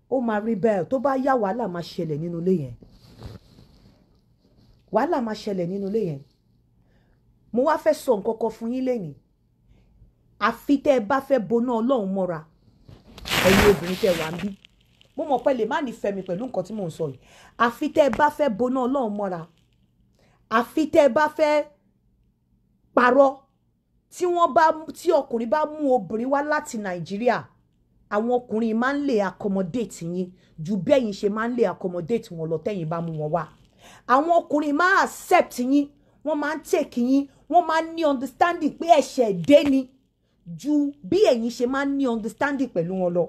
B: ó máa rí bẹ́ẹ̀ tó bá yá wàhálà máa ṣẹlẹ̀ nínú ilé yẹn wàhálà máa ṣẹlẹ̀ nínú ilé yẹn. Mo wá fẹ́ sọ nǹkan kan fún yín lẹ́yìn àfi tẹ́ ẹ bá fẹ́ boná Ọlọ́run mọ́ra ẹ̀yin obìnrin tẹ́ wà ń bí mo mọ̀ pé lè má nífẹ̀ẹ́ mi pẹ̀lú nǹkan tí mò ń sọ yìí àfi tẹ́ ẹ bá fẹ́ boná Ọlọ́run mọ́ra àfi tẹ́ ẹ bá fẹ́ parọ́ tí ọkùnrin bá mú obìnrin wá láti Nàìjíríà àwọn ọkùnrin máa ń lè accommodate yín ju bẹ́yìn ṣe máa ń lè accommodate wọn lọ tẹ́yìn bá mú wọn wá àwọn ọkùnrin máa accept yín wọ́n máa ń take yín wọ́n máa ń ní understanding pé ẹ̀ṣẹ̀ dé ni ju bí ẹ̀yin ṣe máa ń ní understanding pẹ̀lú wọn lọ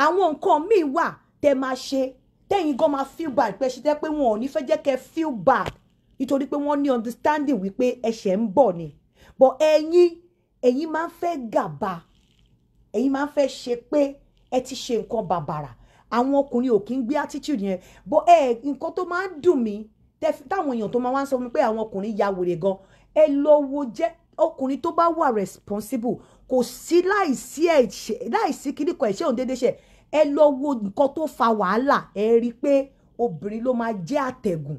B: àwọn nǹkan míì wà tẹ́ máa ṣe tẹ́yìn gan máa feel bad pé ṣe tẹ́ pé wọn ò ní fẹ́ jẹ́ kẹ́ feel bad nítorí pé wọ́n ní understanding wípé ẹ̀ṣẹ̀ ń bọ̀ ni but ẹ̀yin máa ń fẹ́ gàba ẹ̀yin máa ń fẹ́ ṣe pé ẹ ti ṣe nǹkan bàbàrà àwọn ọkùnrin ò kí ń gbé attitude yẹn but nǹkan tó máa ń dùn mí táwọn èèyàn tó máa wá ń sọ fún mi pé àwọn ọkùnrin ya wèrè gan ẹ lọ wo jẹ́ ọkùnrin tó bá wà responsible kò sí láìsí kíní kan ẹ̀ṣẹ̀ òun déédéé ṣe ẹ lọ wo nǹkan tó fa wàhálà ẹ rí i pé obìnrin ló máa jẹ́ àtẹ̀gùn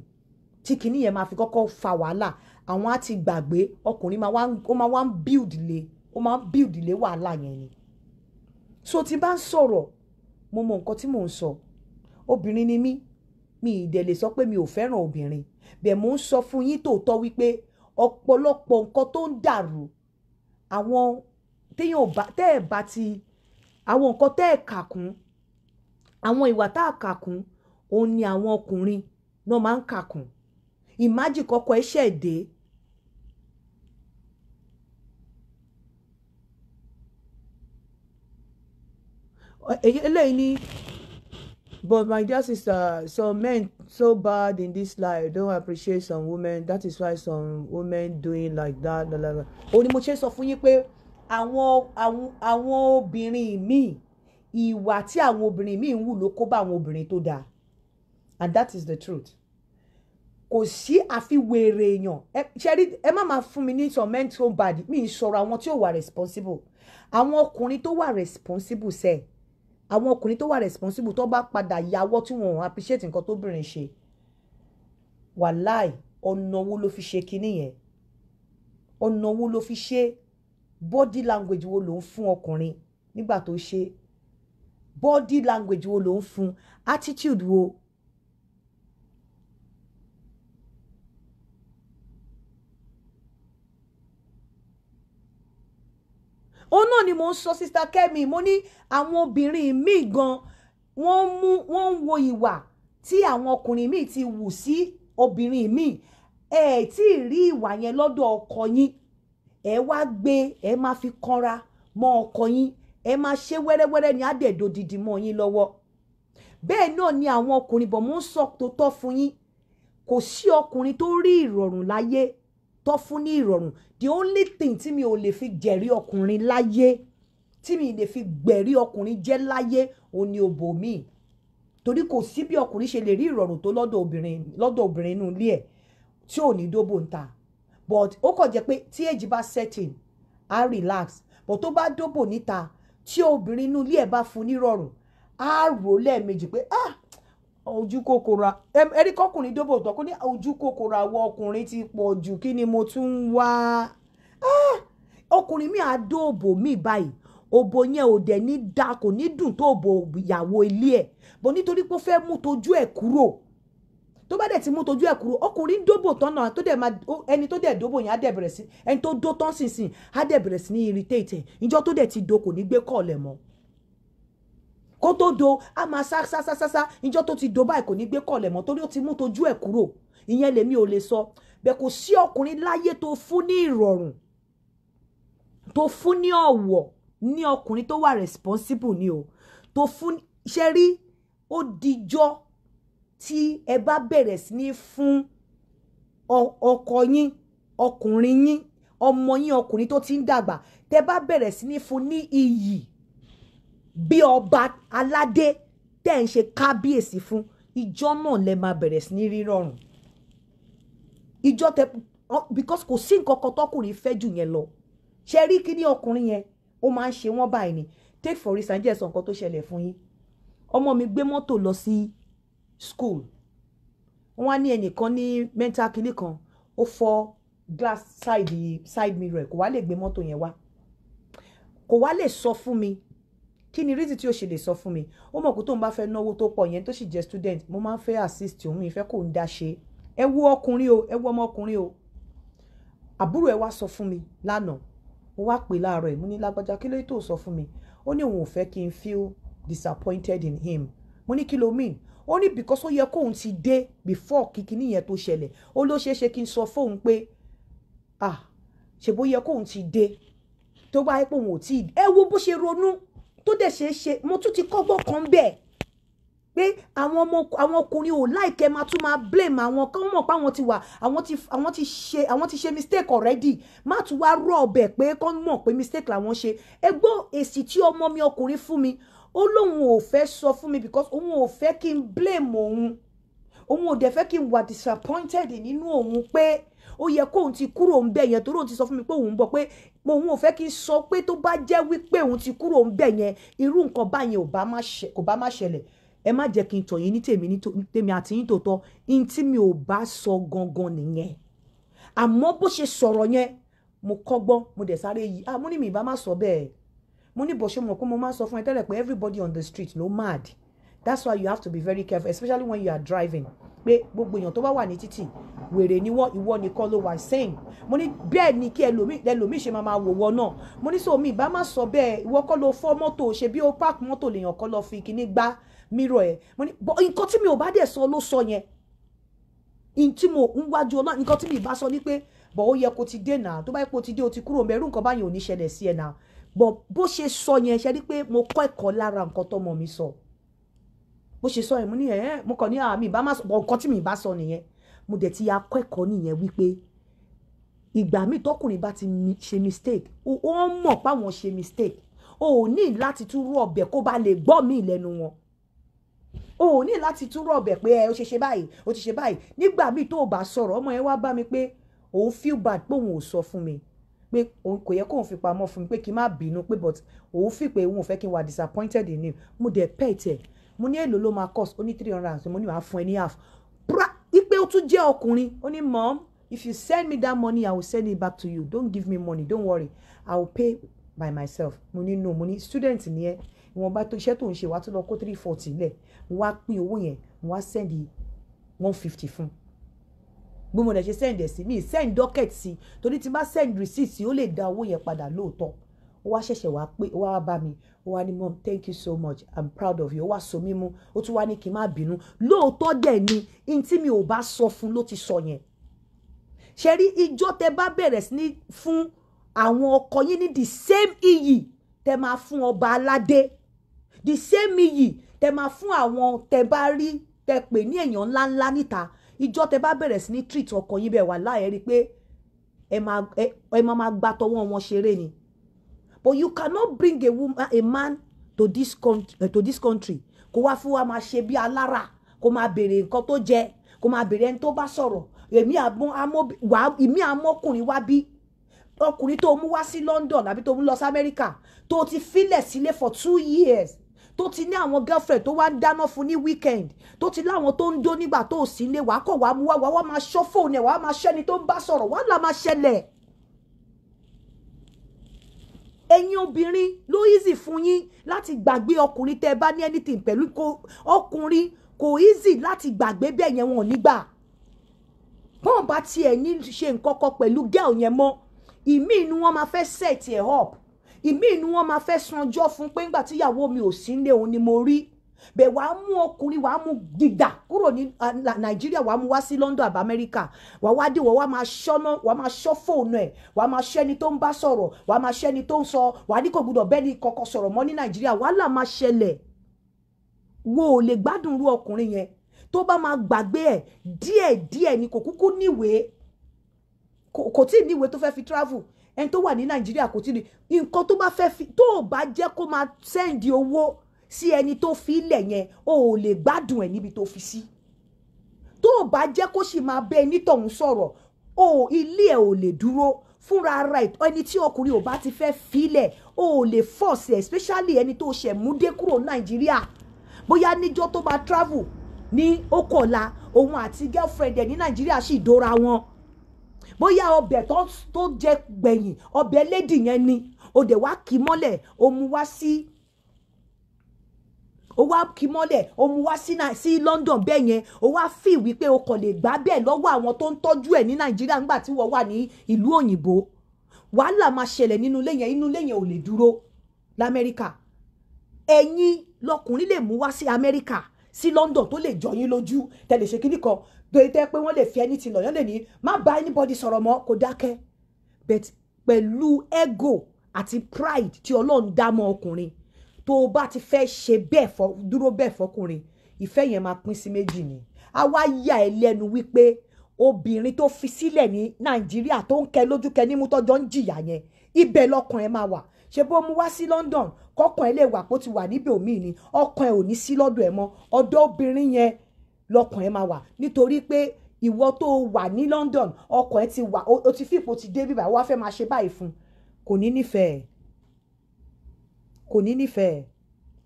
B: tí kíní yẹn máa fi kọ́kọ́ fa wàhálà àwọn á ti gbàgbé ọkùnrin máa wá ń build lé wàhálà yẹn ni so tí bá ń sọ̀rọ̀ mo mọ nǹkan tí mò ń sọ obìnrin ni mí mi ìdẹ̀ lè sọ pé mi ò fẹ́ràn obìnrin bẹ́ẹ̀ mo ń sọ fún yín tòótọ́ wípé ọ̀pọ̀lọpọ̀ nǹkan tó ń dàrú àwọn téèyàn bá tẹ́ ẹ̀ bá ti àwọn nǹkan tẹ́ ẹ̀ kà kún àwọn ìwà tá a kà kún òun ni àwọn ọkùnrin náà máa ń kà kún ìmájì kọ́kọ́ ẹ ṣẹ̀dé eléyìí ni. But my dear sister, some men so bad in this life don't appreciate some women. That is why some women doing like that. Ó ní mo ṣe sọ fún yín pé àwọn obìnrin míì ìwà tí àwọn obìnrin míì ń wù ló kó bá àwọn obìnrin tó dáa. And that is the truth. Kò sí àfiwèrè èèyàn. Ṣẹ́rí ẹ má máa fún mi ní some men so bad. Mi ń sọ̀rọ̀ àwọn tí ò wà responsible. Àwọn ọkùnrin tó wà responsible sẹ́ẹ̀. Àwọn ọkùnrin tó wà responsible tó bá padà yàwọ́ tí wọ́n appreciate nǹkan tó bìnrin ṣe wàláì ọ̀nà wo ló fi ṣe kinní yẹn ọ̀nà wo ló fi ṣe body language wo ló ń fún ọkùnrin nígbà tó ṣe body language wo ló ń fún attitude wo. Ó náà ni mo ń sọ Sister Kemi mo ní àwọn obìnrin míì gan wọ́n ń wo ìwà tí àwọn ọkùnrin míì ti wù sí obìnrin míì ẹ tí ì rí ìwà yẹn lọ́dọ̀ ọkọ yín ẹ wá gbé ẹ máa fi kanra mọ́ ọkọ yín ẹ máa ṣe wẹ́rẹ́wẹ́rẹ́ ní àdẹ̀dọ̀ dìdì mọ́ yín lọ́wọ́ bẹ́ẹ̀ náà ni àwọn ọkùnrin bọ̀ mo ń sọ tó tọ́ fún yín kò sí ọkùnrin tó rí ìrọ̀rùn láyé tó fún ní ìrọ̀rùn the only thing tí mi ò lè fi jẹ̀rí ọkùnrin láyé tí mi lè fi gbẹ̀rí ọkùnrin jẹ́ láyé òun ni òbò mi torí kò sí bí ọkùnrin ṣe lè rí ìrọ̀rùn tó lọ́dọ̀ obìnrin inú ilé ẹ̀ tí ò ní dóbò ń ta but ó kàn jẹ́ pé tí èjì bá setting á relax but tó bá dóbò níta tí obìnrin inú ilé ẹ̀ bá fún nírọ̀rùn á rò lẹ́ẹ̀mejì pé ojú kòkòrò ẹrí kọkùnrin dóbò tó kó ní ojú kòkòrò àwọ ọkùnrin ti pọ̀ jù kí ni mo tún ń wá ọkùnrin mi àdóòbò mi báyìí òbò yẹn ò dẹ̀ ní da kò ní dùn tó òbò ìyàwó ilé ẹ̀ bọ̀ nítorí pé ó fẹ́ mú tojú ẹ̀ kúrò tó bá dẹ̀ ti mú tojú ẹ̀ kúrò ọkùnrin dóbò tán náà tó dẹ̀ máa ẹni tó dẹ̀ dóbò yẹn á dẹ̀ bẹ̀rẹ̀ sí ẹni tó dó tán sínsìn á dẹ̀ bẹ̀rẹ̀ sí ní irritate ìjọ tó dẹ̀ ti do kò ní gbé kọ̀ọ̀lẹ̀ mọ́ kó tó do a máa sá ìjọ tó ti do báyìí kò ní gbé kọ̀ọ̀lẹ̀ mọ́ torí ó ti mú tojú ẹ̀ kúrò ìyẹn lèmi ò lè sọ bẹ́ẹ̀ kò sí ọkùnrin láyé tó fún ní ìrọ̀rùn tó fún ní ọ̀wọ̀ ní ọkùnrin tó wà responsible ni o tó fún ṣe rí ó dijọ́ tí ẹ bá bẹ̀rẹ̀ sí ní fún ọkọ yín ọkùnrin yín ọmọ yín ọkùnrin tó ti ń dàgbà tẹ bá bẹ̀rẹ̀ sí ní fún ní iyì bí ọba aládé tẹ́ ń ṣe kábíyèsí fún ìjọ náà lẹ máa bẹ̀rẹ̀ sí ní rírọ̀rùn ìjọ tẹ because kò sí nǹkan kan tọkùnrin fẹ́ jù yẹn lọ ṣe rí kí ní ọkùnrin yẹn ó máa ń ṣe wọ́n báyìí ni take for instance jẹ́ sọ nǹkan tó ṣẹlẹ̀ fún yín ọmọ mi gbé mọ́tò lọ sí school wọ́n á ní ẹnìkan ní mental clinic kan ó fọ́ glass side mirror kò wá lè gbé mọ́tò yẹn wá kò wá lè sọ fún mi kí ni reason tí ó ṣe lè sọ fún mi ó mọ̀ kó tóun bá fẹ́ náwó tó pọ̀ yẹn tó sì jẹ́ student mo máa ń fẹ́ assist òun ìfẹ́ kò ń dá ṣe ẹ wo ọkùnrin o ẹ wo ọmọkùnrin o àbúrò ẹ wá sọ fún mi lánàá mo wá pè láàárọ̀ ẹ̀ mo ní lágbájá kí ló tó sọ fún mi ó ní òun ò fẹ́ kí n feel disappointed in him mo ní kí ló mean ó ní because ó yẹ kóun ti dé before kíkiní yẹn tó ṣẹlẹ̀ ó ló ṣeé ṣe kí n sọ fóun pé ṣe bó yẹ kóun ti dé tó bá yẹ pé òun ò tí ẹ wo bó ṣe ronú tó dẹ̀ ṣe é ṣe mo tún ti kọ́gbọ́n kan bẹ́ẹ̀ pé àwọn ọkùnrin ò láìkẹ́ máa tún máa blame àwọn kan mọ̀ pé àwọn ti ṣe mistake already má tún wá rọ̀ ọbẹ̀ pé kán mọ̀ pé mistake làwọn ṣe ẹ gbọ́ èsì tí ọmọ mi ọkùnrin fún mi ó lóun ò fẹ́ sọ fún mi because òun ò fẹ́ kí n blame òun ò dẹ̀ fẹ́ kí n wà disappointed nínú òun pé ó yẹ kóun ti kúrò ń bẹ̀ yẹn torí òun ti sọ fún mi pé òun bọ̀ pé òun ò fẹ́ kí n sọ pé tó bá jẹ́ wípé òun ti kúrò ń bẹ̀ yẹn irú nǹkan báyẹn kò bá má ṣẹlẹ̀ ẹ má jẹ́ kí n tọ̀ yín ní tèmi àti yín tòótọ́ in tí mi ò bá sọ gangan nìyẹn àmọ́ bó ṣe sọ̀rọ̀ yẹn mo kọ́gbọ́n mo dẹ̀ sáré yìí mo ní mi ìbá má sọ bẹ́ẹ̀ mo ní bó ṣe mọ̀ pé mo máa sọ fún ẹ tẹ́lẹ̀ pé everybody on the street ló mad that's why you have to be very careful, especially when you are driving. Pé gbogbo èèyàn tó bá wà ní títì wèrè ni wọ́n, ìwọ nìkan ló wà sane. Mo ní bẹ́ẹ̀ ni kí ẹlòmíì ṣe máa wò wọ́n náà. Mo ní so mi bá má sọ bẹ́ẹ̀, ìwọ kọ́ ló fọ́ mọ́tò, ṣe bí ó park mọ́tò lèèyàn kọ́ lọ fi kíní gbá mirror ẹ̀. Mo ní nǹkan tí mi ò bá dẹ̀ sọ ló sọ yẹn. Tí mo ń wájú ọlọ́run, nǹkan tí mi bá sọ ní pé bọ̀ ó yẹ kó ti dé náà, tó bá yẹ kó ti dé o ti kúrò mẹ́rù nǹkan báyìí ò ní ṣẹlẹ̀ sí ẹ náà. Bọ̀ bó ṣe sọ yẹn ṣe rí pé mo kọ́ ẹ̀kọ́ lára nǹkan tọ́mọ mi sọ. Bó ṣe sọ yẹn mo ní mo kàn ní àmì ìbá má sọ, bọ̀ nǹkan tí mi bá sọ nìyẹn. Mo dẹ̀ ti ya kọ́ ẹ̀kọ́ nìyẹn wípé ìgbà míì tọkùnrin bá ti ṣe mistake, ó mọ̀ páwọn ṣe mistake. O ò ní láti tún rú ọbẹ̀ kó bá lè gbọ́ mí lẹ́nu wọn. O ò ní láti tún rú ọbẹ̀ pé ó ṣe báyìí, ó ti ṣe báyìí. Nígbà míì tó o bá sọ̀rọ̀, ọmọ yẹn wá bá mi pé òun feel bad pé òun ò sọ fún mi. Pé kò yẹ kóun fi pamọ́ fún mi pé kí n má bínú pé but òun fi pé òun ò fẹ́ kí n wà disappointed in him. Mo dẹ̀ pẹ́ tẹ̀. Mo ní èlò ló máa cost, ó ní 300, mo ní wàá fún ẹ ní half. Ipe ó tún jẹ́ ọkùnrin, ó ní mom, if you send me that money, I will send it back to you. Don't give me money, don't worry, I will pay by myself. Mo ní no, mo ní student ni ẹ, ìwọ̀n bá tó iṣẹ́ tó ń ṣe wá tó lọ kó 340 lẹ̀, mo wá pín owó yẹn, mo wá send 150 fún. Bí mo dẹ̀ ṣe send ẹ̀ sí, mi send docket sí, torí tí bá send receipt sí, ó lè dá owó yẹn padà lóòótọ́. Ó wá ṣẹ̀ṣẹ̀ wá pé, ó wá bá mi, ó wá ní mom, thank you so much, I'm proud of you. Ó wá so mí mú, ó tún wá ní kí n má bínú. Lóòótọ́ dẹ̀ ni, in tí mi ò bá sọ fún ló ti sọ yẹn. Ṣé rí ìjọ tẹ bá bẹ̀rẹ̀ sí ní fún àwọn ọkọ yín ní the same iyì tẹ máa fún ọba aládé, the same iyì tẹ máa fún àwọn tẹ bá rí tẹ pè ní èèyàn ńláńlá níta, ìjọ tẹ bá bẹ̀rẹ̀ sí ní treat ọkọ yín bẹ́ẹ̀ wà láì rí pé ẹ máa gbà tọwọ́ wọn ṣeré ni. But you cannot bring a man to this country kó wá fún wa máa ṣe bí alára, kó máa béèrè nǹkan tó jẹ, kó máa béèrè ẹni tó bá sọ̀rọ̀. Èmi àmọ́kùnrin wá bí ọkùnrin tó mú wá sí London àbí tó mú lọ sí America tó ti filẹ̀ sílé for 2 years, tó ti ní àwọn girlfriend tó wá ń dáná fún ní weekend, tó ti láwọn tó ń jó nígbà tó sì lé, wàá kọ̀ wá mú wá máa ṣọ́ fóònù ẹ̀, wàá máa ṣẹ́ni tó ń bá sọ̀rọ̀, wàá là máa ṣẹlẹ̀. Ẹ̀yin obìnrin ló easy fún yín láti gbàgbé ọkùnrin tẹ́ bá ní anything pẹ̀lú ọkùnrin, kò easy láti gbàgbé bẹ́ẹ̀ yẹn wọn nígbà. Bọ́n bá tiẹ̀ ní ṣe nǹkan kan pẹ̀lú girl yẹn mọ́, ìmí inú wọn máa fẹ́ set ẹ̀ up, ìmí inú wọn máa fẹ́ sanjọ́ fún pé ńgbà tíyàwó mi ò sí nílé òun ni mo rí. Bẹ́ẹ̀ wàá mú ọkùnrin, wàá mú dìgbà kúrò ní Nàìjíríà, wàá mú wá sí London àbí America, wàá wá dé, wàá máa ṣọ́ fóònù ẹ̀, wàá máa ṣẹ́ni tó ń bá sọ̀rọ̀, wàá máa ṣẹ́ni tó ń sọ, wàá ní kò gbọdọ̀ bẹ́ni kọ́kọ́ sọ̀rọ̀ mọ́ ní Nàìjíríà, wàhálà máa ṣẹlẹ̀. Wo ò lè gbádùn irú ọkùnrin yẹn. Tó bá máa gbàgbé ẹ̀ díẹ̀díẹ̀ ni, kò kúkú níwèé, kò tí ì níwèé tó fẹ́ fi travel. Ẹni tó wà ní Nàìjíríà kò tí ì ní nǹkan tó bá fẹ́ fi, tó ò bá jẹ́ kó máa send owó sí ẹni tó fi ilẹ̀ yẹn, o ò lè gbádùn ẹ̀ níbi tó fi sí. Tó ò bá jẹ́ kó sì máa bẹ nítọ̀hún sọ̀rọ̀, ilé ẹ̀ ò lè dúró fúnra ara ẹ̀. Ẹni tí ọkùnrin ò bá ti fẹ́ filẹ̀, o ò lè force ẹ̀, especially ẹni tó ṣẹ̀ mú dé kúrò Nàìjíríà. Bóyá níjọ́ tó bá travel ní okòólá, òun àti girlfriend ẹ̀ ní Nàìjíríà sì dóra wọn. Bóyá ọbẹ̀ tó jẹ gbẹ̀yìn, ọbẹ̀ lady yẹn ni, ó dẹ̀ wá kì mọ́lẹ̀, ó mú wá sí London bẹ́ẹ̀ yẹn, ó wá fi wípé o kàn lè gbà bẹ́ẹ̀ lọ́wọ́ àwọn tó ń tọ́jú ẹ̀ ní Nàìjíríà nígbà tí wọ́n wà ní ìlú òyìnbó. Wàhálà máa ṣẹlẹ̀ nínú ilé yẹn ò lè dúró l'Amẹ́ríkà. Ẹ̀yin lọkùnrin lè mú wá sí Amẹ́ríkà, sí London, tó lè jọ yín lójú, tẹ̀lé ṣe kíní kan, tẹ́ pé wọ́n lè fi anything lọ, yọ́n lè ní má bá anybody sọ̀rọ̀ mọ́, kó dákẹ́. But pẹ̀lú ego àti pride tí Ọlọ́run dá mọ́ ọkùnrin, tó o bá ti fẹ́ ṣe bẹ́ẹ̀ dúró bẹ́ẹ̀ fọkùnrin, ìfẹ́ yẹn máa pín sí méjì ni. A wá yà ẹ́ lẹ́nu wípé obìnrin tó fi sílẹ̀ ní Nàìjíríà tó ń kẹ lójú kẹ nímú tọ́jọ́ ń jìyà yẹn, ibẹ̀ lọ́kàn ẹ̀ máa wà. Ṣé bó mú wá sí London, kọ́kàn ẹ̀ lè wà pó ti wà níbi òmíì ni, ọkàn ẹ̀ ò ní sí lọ́dọ̀ ẹ̀ mọ́, ọ̀dọ̀ obìnrin yẹn lọ́kàn ẹ̀ máa wà. Nítorí pé ìwọ tó wà ní London, ọkàn ẹ̀ ti wà, ó ti fìpò ti dé bíbá, wá fẹ́ máa ṣe báyìí fún, kò ní nífẹ̀ẹ́.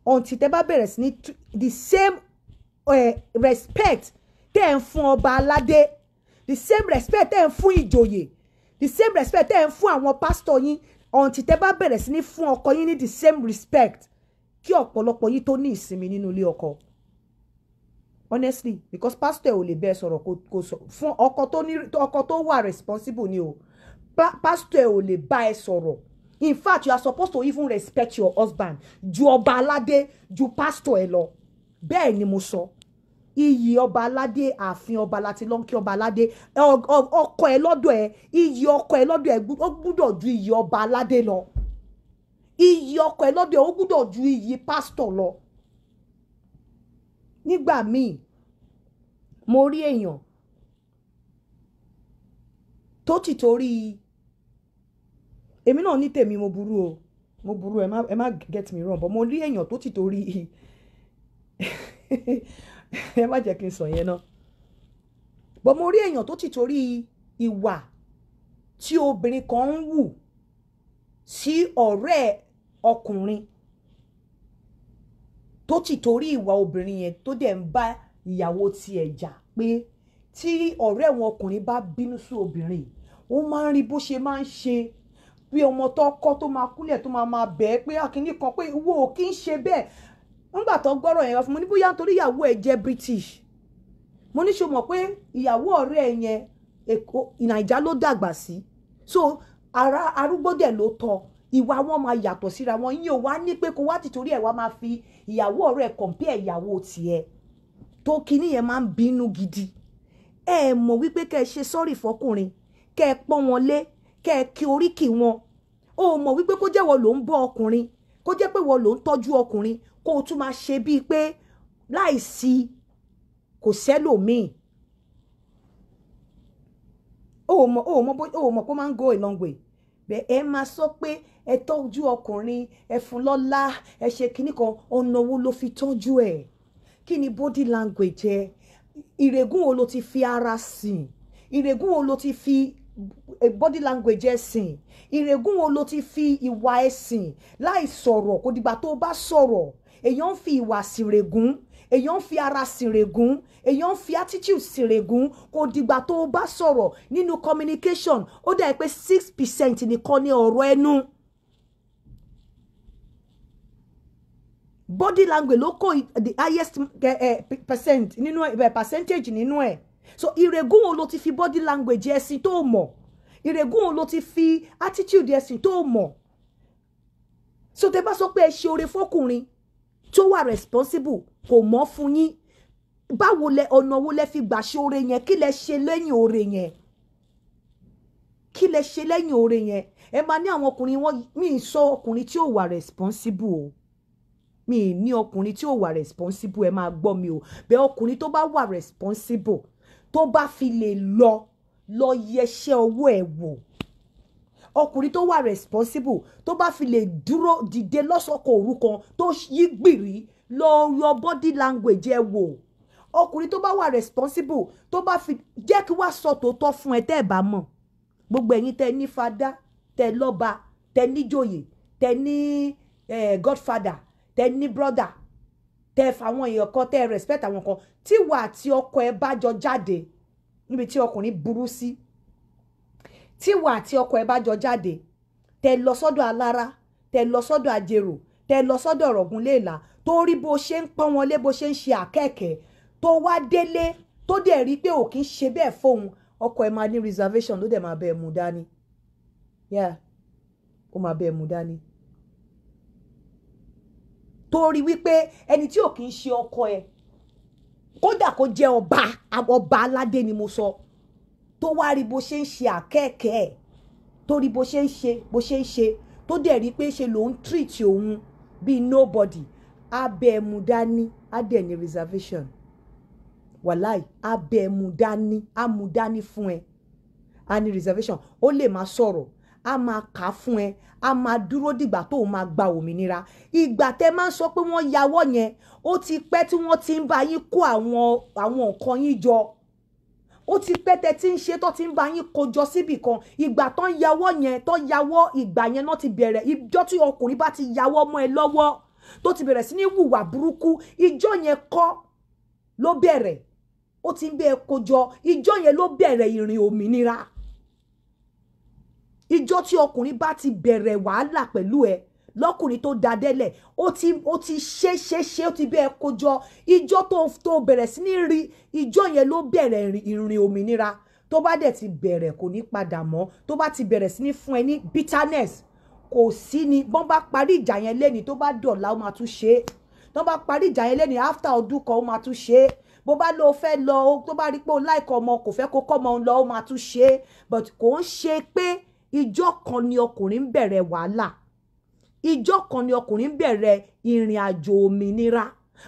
B: Until tẹ́ bá bẹ̀rẹ̀ sí ní the same respect tẹ́ ń fún ọba aládé, the same respect tẹ́ ń fún ìjòyè, the same respect tẹ́ ń fún àwọn pastor yín, until tẹ́ bá bẹ̀rẹ̀ sí ní fún ọkọ yín ní the same respect, kí ọ̀pọ̀lọpọ̀ yín tó ní ìsinmi nínú ilé ọkọ. honestly, because pastor ò lè bẹ́ẹ̀ sọ̀rọ̀ kò sọ fún ọkọ tó wà responsible ni o. Pastor ò lè bá ẹ sọ̀rọ̀. In fact, you are supposed to even respect your husband ju ọba aládé ju pastor ẹ lọ. Bẹ́ẹ̀ ni mo sọ. Iyì ọba aládé, ààfin ọba láti lọ kí ọba aládé, ọkọ ẹ lọ́dọ̀ ẹ, iyì ọkọ ẹ lọ́dọ̀ ẹ ó gbọ́dọ̀ ju iyì ọba aládé lọ. Iyì ọkọ ẹ lọ́dọ̀ ẹ ó gbọ́dọ̀ ju iyì pastor lọ. Nígbà míì mo rí èèyàn tó ti torí èmi náà ní tèmi mo burú ẹ má get me wrong, but mo rí èèyàn tó ti torí ẹ má jẹ́ kí n sọ yẹn náà, but mo rí èèyàn tó ti torí ìwà tí obìnrin kan ń wù sí ọ̀rẹ́ ọkùnrin, tó ti torí ìwà obìnrin yẹn tó dẹ̀ ń bá ìyàwó tiẹ̀ jà, pé tí ọ̀rẹ́ wọn ọkùnrin bá bínú sí obìnrin ó máa ń rí bó ṣe máa ń ṣe bí ọmọ tó kọ́ tó máa kúnlẹ̀ tó máa bẹ̀ẹ́ pé akíní kan pé wo kì í ṣe bẹ́ẹ̀. Nígbà tó gbọ́rọ̀ yẹn wá fún mi ní bóyá nítorí ìyàwó ẹ̀ jẹ́ British. Mo ní ṣo mọ̀ pé ìyàwó ọ̀rẹ́ ẹ̀ yẹn Nàìjà ló dàgbà sí, so arúgbó dẹ̀ ló tọ́, ìwà wọn máa yàtọ̀ síra wọn. Yín ò wá ní pé kó wá tìtorí ẹ̀ wá máa fi ìyàwó ọ̀rẹ́ ẹ̀ compare ìyàwó tiẹ̀ tó kíní yẹn máa ń bínú gidi. Ẹ mọ̀ wípé kẹ́ ẹ ṣe sọ́ọ̀rì fọkùnrin, kẹ́ ẹ pọ́n wọn lé, kẹ́ ẹ kí oríkì wọn. O mọ̀ wípé kó jẹ́ wọ́n ló ń bọ́ ọkùnrin, kó jẹ́ pé wọ́n ló ń tọ́jú ọkùnrin, kó o tún máa ṣe bíi pé láìsí kò sẹ́lòmíì. O mọ̀ kó máa ń go a long way. Bẹ́ẹ̀ ẹ máa sọ pé ẹ tọ́jú ọkùnrin, ẹ fún lọ́lá, ẹ ṣe kinní kan, ọ̀nà wo ló fi tọ́jú ẹ̀? Kí ni body language ẹ? Ìrègùn wo ló ti fi ara sìn? Ìrègùn wo ló ti fi body language ẹ sìn? Ìrègùn wo ló ti fi ìwà ẹ sìn? Láì sọ̀rọ̀ kò dìgbà tó bá sọ̀rọ̀. Èèyàn ń fi ìwà sìrègùn, èèyàn ń fi ara sìrègùn, èèyàn ń fi attitude sìrègùn, kò dìgbà tó bá sọ̀rọ̀. Nínú communication ó dà pé 6% nìkan ni ọ̀rọ̀ ẹnu. Body language ló kó the highest percentage nínú ẹ̀. So ìrègùn wo ló ti fi body language ẹ sìn tó mọ̀? Ìrègùn wo ló ti fi attitude ẹ sìn tó mọ̀? So tẹ́ bá sọ pé ẹ ṣe oore fọ́kùnrin tó wà responsible kò mọ̀ fún yín, báwo lẹ ọ̀nà wo lẹ fi gbà ṣe oore yẹn? Kí lẹ ṣe lẹ́yìn oore yẹn? Kí lẹ ṣe lẹ́yìn oore yẹn? Ẹ máa ní àwọn ọkùnrin wọn, mi sọ ọkùnrin tí ò wà responsible o. Mi ní ọkùnrin tí ò wà responsible, ẹ máa gbọ́ mi o. Bẹ́ẹ̀ ọkùnrin tó bá wà responsible tó bá fi lè lọ yẹṣẹ́ ọwọ́ ẹ̀ wò. Ọkùnrin tó wà responsible tó bá fi lè dúró dìde lọ́sọ̀kọ̀ òru kan tó yí gbìrì lọ yọ body language ẹ wò. Ọkùnrin tó bá wà responsible tó bá fi jẹ́ kí wá sọ tòótọ́ fún ẹ tẹ́ ẹ bá mọ̀. Gbogbo ẹ̀yin tẹ́ ní fada, tẹ́ lọ́ba, tẹ́ ní joyè, tẹ́ ní godfather, tẹ́ ní brother, tẹ́ fàwọn èèyàn kan, tẹ́ respect àwọn kan, tí wà àti ọkọ ẹ bá jọ jáde níbi tí ọkùnrin burú sí, tí wà àti ọkọ ẹ bá jọ jáde, tẹ́ lọ sọ́dọ̀ alára, tẹ́ lọ sọ́dọ̀ àjèrò, tẹ́ lọ sọ́dọ̀ ọ̀rọ̀gúnléèlà, tó rí bó ṣe ń pọ́n wọn lé, bó ṣe ń ṣe àkẹ́kẹ́, tó wá délé tó dẹ̀ rí pé ò kí ń ṣe bẹ́ẹ̀ fóun, ọkọ ẹ máa ní reservation ló dẹ̀ máa bẹ́ẹ̀ mú dání. Yeah, ó máa bẹ́ẹ̀ mú dání. Torí wípé ẹni tí ò kí ń ṣe ọkọ ẹ, kódà kó jẹ́ ọba aládé ni mo sọ, tó wá rí bó ṣe ń ṣe àkẹ́kẹ́ ẹ̀, tó rí bó ṣe ń ṣe, tó dẹ̀ rí pé ṣe ló ń treat òun bíi nobody, á bẹ́ẹ̀ mú dání, á dẹ̀ ní reservation. Wàláì, á bẹ́ẹ̀ mú dání, á mú dání fún ẹ, á ní reservation. Ó lè máa sọ̀rọ̀, á máa kà fún ẹ, á máa dúró dìgbà tó máa gba òmìnira. Ìgbà tẹ́ máa ń sọ pé wọ́n yàwọ́ yẹn, ó ti pẹ́ tí wọ́n ti ń bá yín kó àwọn nǹkan yín jọ. Ó ti pẹ́ tẹ́ tí ń ṣe tó ti ń bá yín kó jọ síbì kan. Ìgbà tó ń yàwọ́ yẹn, tó yàwọ́ ìgbà yẹn náà ti bẹ̀rẹ̀. Ìjọ́ tí ọkùnrin bá ti yàwọ́ mọ́ ẹ lọ́wọ́, tó ti bẹ̀rẹ̀ sí ní hùwà burúkú, ìjọ́ yẹn kọ́ ló bẹ̀rẹ̀. Ó ti ń bẹ́ ẹ kó jọ, ìjọ́ yẹn ló bẹ̀rẹ̀ ìrìn òmìnira. Ìjọ́ tí ọkùnrin bá ti bẹ̀rẹ̀ wàhálà pẹ̀lú ẹ lọ́kùnrin tó da délẹ̀ ó ti ṣe ó ti bẹ́ẹ̀ kójọ ìjọ tó bẹ̀rẹ̀ sí ní rí ìjọ yẹn ló bẹ̀rẹ̀ ìrìn òmìnira tó bá dẹ̀ ti bẹ̀rẹ̀ kò ní padà mọ́ tó bá ti bẹ̀rẹ̀ sí ní fún ẹ ní bitterness kò sí ni bọ́n bá parí ìjà yẹn lẹ́ni tó bá dọ̀la ó máa tún ṣe é tó bá parí ìjà yẹn lẹ́ni after ọdún kan ó máa tún ṣe é bó bá lọ fẹ́ lọ tó bá rí pé ó láìkọ ọmọ kò fẹ́ kó kọ́ ọmọ lọ ó máa tún ṣe é but kò ń ṣe pé ìjọ kan ni ọkùnrin ń bẹ̀rẹ̀ wàhálà ìjọ kan ni ọkùnrin ń bẹ̀rẹ̀ ìrìn àjò òmìnira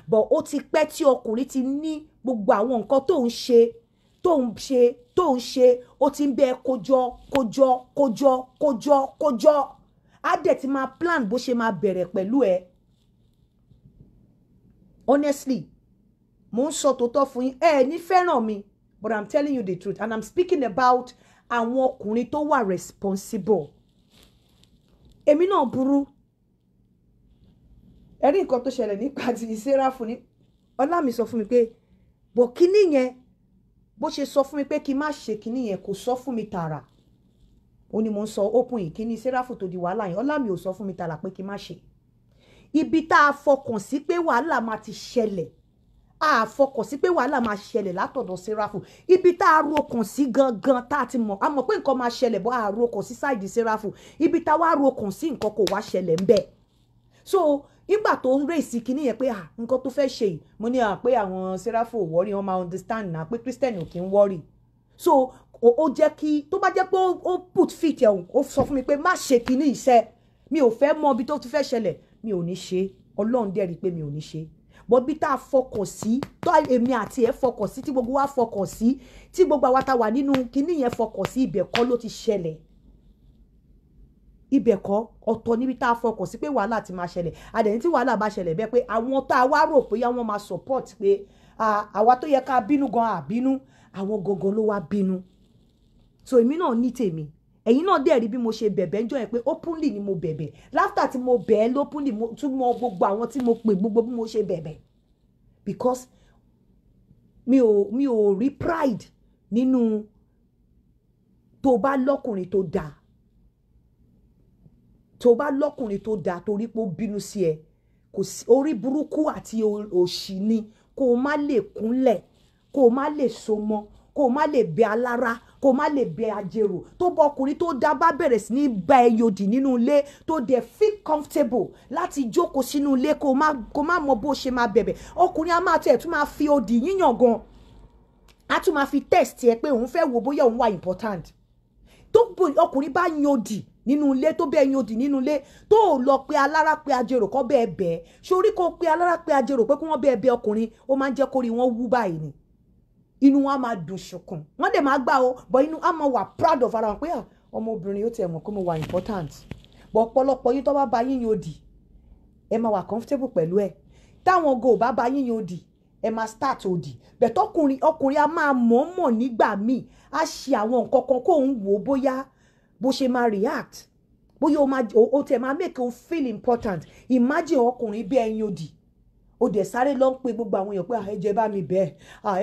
B: but ó ti pẹ́ tí ọkùnrin ti ní gbogbo àwọn nǹkan tó ń ṣe ó ti ń bẹ kójọ á dẹ̀ ti máa plan bó ṣe máa bẹ̀rẹ̀ pẹ̀lú ẹ honestly mo ń sọ tòótọ́ fún yín ẹ ní fẹ́ràn mi but I'm telling you the truth and I'm speaking about àwọn ọkùnrin tó wà responsible èmi náà burú ẹ rí nǹkan tó ṣẹlẹ̀ nípa ti Sẹ́ráfù ní Ọlámi sọ fún mi pé bò kíní yẹn bó ṣe sọ fún mi pé kí n má ṣe kíní yẹn kò sọ fún mi tààrà ó ní mo ń sọ open yìí kíní Sẹ́ráfù tó di wàhálà yẹn Ọlámi ò sọ fún mi tààrà pé kí n má ṣe ibi tá a fọkàn sí pé wàhálà máa ti ṣẹlẹ̀ a fọkàn sí pé wàhálà máa ṣẹlẹ̀ látọ̀dọ̀ Sẹ́ráfù ibi tá a rokàn sí gangan tá a ti mọ̀ a mọ̀ pé nǹkan máa ṣẹlẹ̀ bọ́ a rokàn sí sáìdì Sẹ́ráfù ibi tá a wá rokàn sí nǹkan kò wá ṣẹlẹ̀ ńbẹ̀ so nígbà tó ń rèsì kínní yẹn pé nǹkan tó fẹ́ ṣe yìí mo ní pé àwọn Sẹ́ráfù ò wọ́rí wọn máa understand náà pé Christian ò kí ń wọ́rí so ó jẹ́ kí tó bá jẹ́ pé ó put fit ẹ̀ ó sọ fún mi pé má ṣe kínní iṣẹ́ mi ò fẹ́ mọ ibi tó ti fẹ́ ṣẹlẹ̀ mi ò ní ṣe Ọlọ́run dẹ̀ rí pé mi ò ní ṣe bọ́ bí tá a fọkàn sí tó èmi àti ẹ̀ fọkàn sí tí gbogbo wa fọkàn sí tí gbogbo àwa tá wà nínú kínní yẹn fọkàn sí ibẹ̀ kọ́ ló ti ṣẹlẹ̀ ibẹ̀ kọ́ ọ̀tọ̀ níbi tá a fọkàn sí pé wàhálà ti máa ṣẹlẹ̀ àdẹ̀yìn tí wàhálà bá ṣẹlẹ̀ bẹ́ẹ̀ pé àwọn tá a wá rò pé wọ́n máa support pé àwa tó yẹ ká bínú gan àbínú àwọn gangan ló wá bínú so èmi náà ní tèmi ẹ̀yin náà dẹ̀ rí bí mo ṣe bẹ̀bẹ̀ ń jọ yẹn pé openly ni mo bẹ̀bẹ̀ láfítà tí mo bẹ̀ ẹ́ lópenly mo tún mọ gbogbo àwọn tí mo pè gbogbo bí mo ṣe bẹ̀bẹ̀ because mi ò rí pride nínú tó bá lọ́kùnrin tó dáa torí pé ó bínú sí ẹ kò sí orí burúkú àti òṣì ni kó o má lè kúnlẹ̀ kó o má lè so mọ́ kó o má lè bẹ alára kó o má lè bẹ ajérò tó bọ ọkùnrin tó dá bá bẹ̀rẹ̀ sí ní bá ẹ yòdì nínú ilé tó dẹ̀ feel comfortable láti jókòó sínú ilé kó o má mọ bó ṣe máa bẹ̀bẹ̀ ọkùnrin á máa tẹ̀ tún máa fi òdì yíyàn gan á tún máa fi test ẹ pé òun fẹ́ wo bóyá òun wà important tó ọkùnrin bá yan òdì nínú ilé tó bẹ́ẹ̀ yan òdì nínú ilé tó lọ pé alára pé ajérò kọ́ bẹ́ẹ̀ bẹ́ẹ̀ sórí kó pé alára pé ajérò pé kí wọ́n bẹ́ẹ̀ bẹ́ẹ̀ ọkùnrin ó máa ń jẹ́ kórìí wọn wú báyìí ni inú wọn á máa dùn ṣùkùn wọ́n dẹ̀ máa gbà ó bọ̀ inú á máa wà proud of ara wọn pé ọmọbìnrin yóò tiẹ̀ mọ̀ pé mo wà important bọ̀ ọ̀pọ̀lọpọ̀ yín tó bá ba yín yan òdì ẹ máa wà comfortable pẹ̀lú ẹ̀ táwọn go bá ba yín yan òdì ẹ máa start òdì bẹ̀tọ̀ ọkùnrin á máa mọ̀ọ́mọ̀ nígbà míì á ṣe àwọn nǹkan kan kó ń wò ó bóyá bó ṣe máa react bóyá o tẹ̀ máa make o feel important imagine ọkùnrin bí ẹyin òdì o dẹ̀ sáré lọ ń pe gbogbo àwọn èèyàn pé ẹ jẹ́ bá mi bẹ́ẹ̀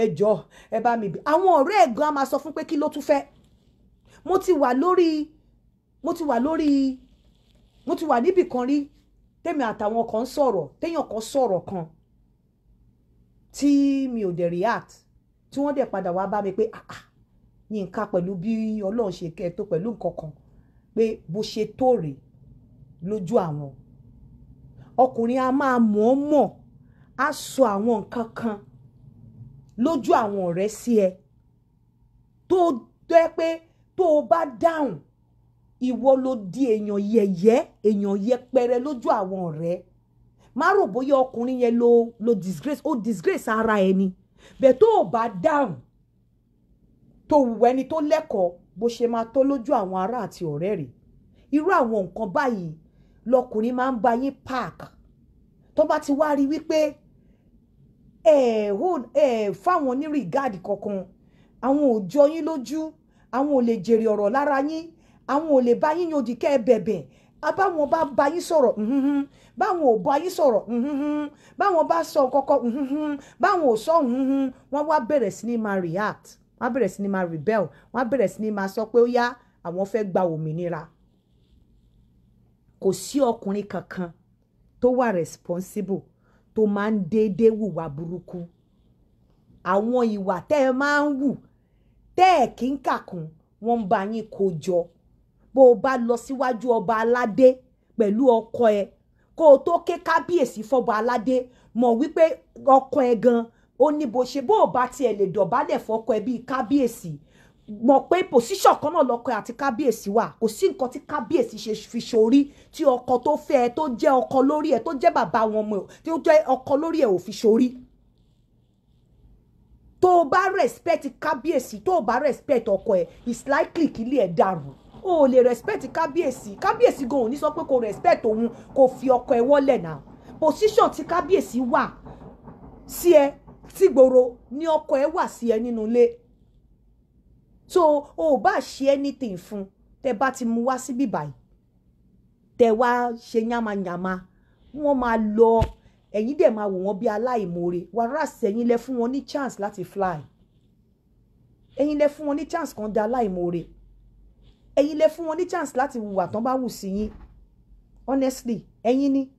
B: ẹ jọ ẹ bá mi bẹ́ẹ̀ àwọn ọ̀rẹ́ ẹ̀ gan máa sọ fún pé kí ló tún fẹ́ mo ti wà níbì kan rí tèmi àtàwọn kan sọ̀rọ̀ téèyàn kan sọ̀rọ̀ kan tí mi ò dẹ̀ react tí wọ́n dẹ̀ padà wá bá mi pé Yínká pẹ̀lú bí Ọlọ́run ṣe kẹ́ tó pẹ̀lú nǹkan kan pé bó ṣe tó rèé lójú àwọn ọkùnrin a máa mọ̀ọ́mọ̀ á sọ àwọn nǹkan kan lójú àwọn ọ̀rẹ́ sí ẹ tó jẹ́ pé tó o bá dáhùn ìwọ ló di èèyàn yẹ̀yẹ́ èèyàn yẹpẹrẹ lójú àwọn ọ̀rẹ́ má rò bóyá ọkùnrin yẹn lo disgrace ara ẹni bẹ́ẹ̀ tó o bá dáhùn tó wù ẹni tó lẹ́kọ̀ọ́ bó ṣe máa tó lójú àwọn ará àti ọ̀rẹ́ rẹ̀ irú àwọn nǹkan báyìí lọkùnrin máa ń bá yín park tó bá ti wá rí wípé fáwọn ní rìgáàdì kankan àwọn ò jọ yín lójú àwọn ò lè jèrè ọ̀rọ̀ lára yín àwọn ò lè bá yín yòdì kẹ́ ẹ bẹ̀bẹ̀ báwọn bá yín sọ̀rọ̀ báwọn ò bá yín sọ̀rọ̀ báwọn bá sọ kankan báwọn ò sọ wọ́n wá bẹ̀rẹ̀ sí ní máa react wọ́n bẹ̀rẹ̀ sí ní máa rebel wọ́n bẹ̀rẹ̀ sí ní máa sọ pé ó yá àwọn fẹ́ gba òmìnira kò sí ọkùnrin kankan tó wà responsible tó máa ń déédéé hùwà burúkú. Àwọn ìwà tẹ́ ẹ máa ń hù tẹ́ ẹ kì í kàkún wọ́n ń bá yín kó jọ. Bó o bá lọ síwájú ọba aládé pẹ̀lú ọkọ ẹ kó o tó ké kábíyèsí fọba aládé mọ̀ wípé ọkọ ẹ gan ó ní bó ṣe bó o bá tiẹ̀ lè dọ̀bálẹ̀ fọkọ ẹ bíi kábíyèsí mọ̀ pé pòsíṣàn kan náà lọ́kọ ẹ àti kábíyèsí wà. Kò sí nǹkan tí kábíyèsí ṣe fi ṣorí tí ọkọ tó fẹ́ ẹ tó jẹ́ ọkọ lórí ẹ tó jẹ́ bàbá wọn mọ̀ tí ó jẹ́ ọkọ lórí ẹ ò fi ṣorí. Tó o bá respect kábíyèsí tó o bá respect ọkọ ẹ it's likely kí ilé ẹ dàrú. O ò lè respect kábíyèsí kábíyèsí gan ò ní sọ pé kò respect òun kò fi ọkọ ẹ wọlẹ̀ náà. Position tí kábíyèsí wà sí ẹ tí gbòòrò ní ọkọ ẹ wà sí ẹ nínú ilé. So o ò bá ṣe anything fún tẹ bá ti mú wá síbí báyìí tẹ wá ṣe yánmayànma wọ́n máa lọ ẹ̀yin dẹ̀ máa wò wọ́n bí aláìmoore wàrà sẹ́yìn lẹ fún wọn ní chance láti fly. Ẹ̀yin lẹ fún wọn ní chance kan dá aláìmoore. Ẹ̀yin lẹ fún wọn ní chance láti hùwà tán bá wù sí yín. Honestly ẹ̀yin ni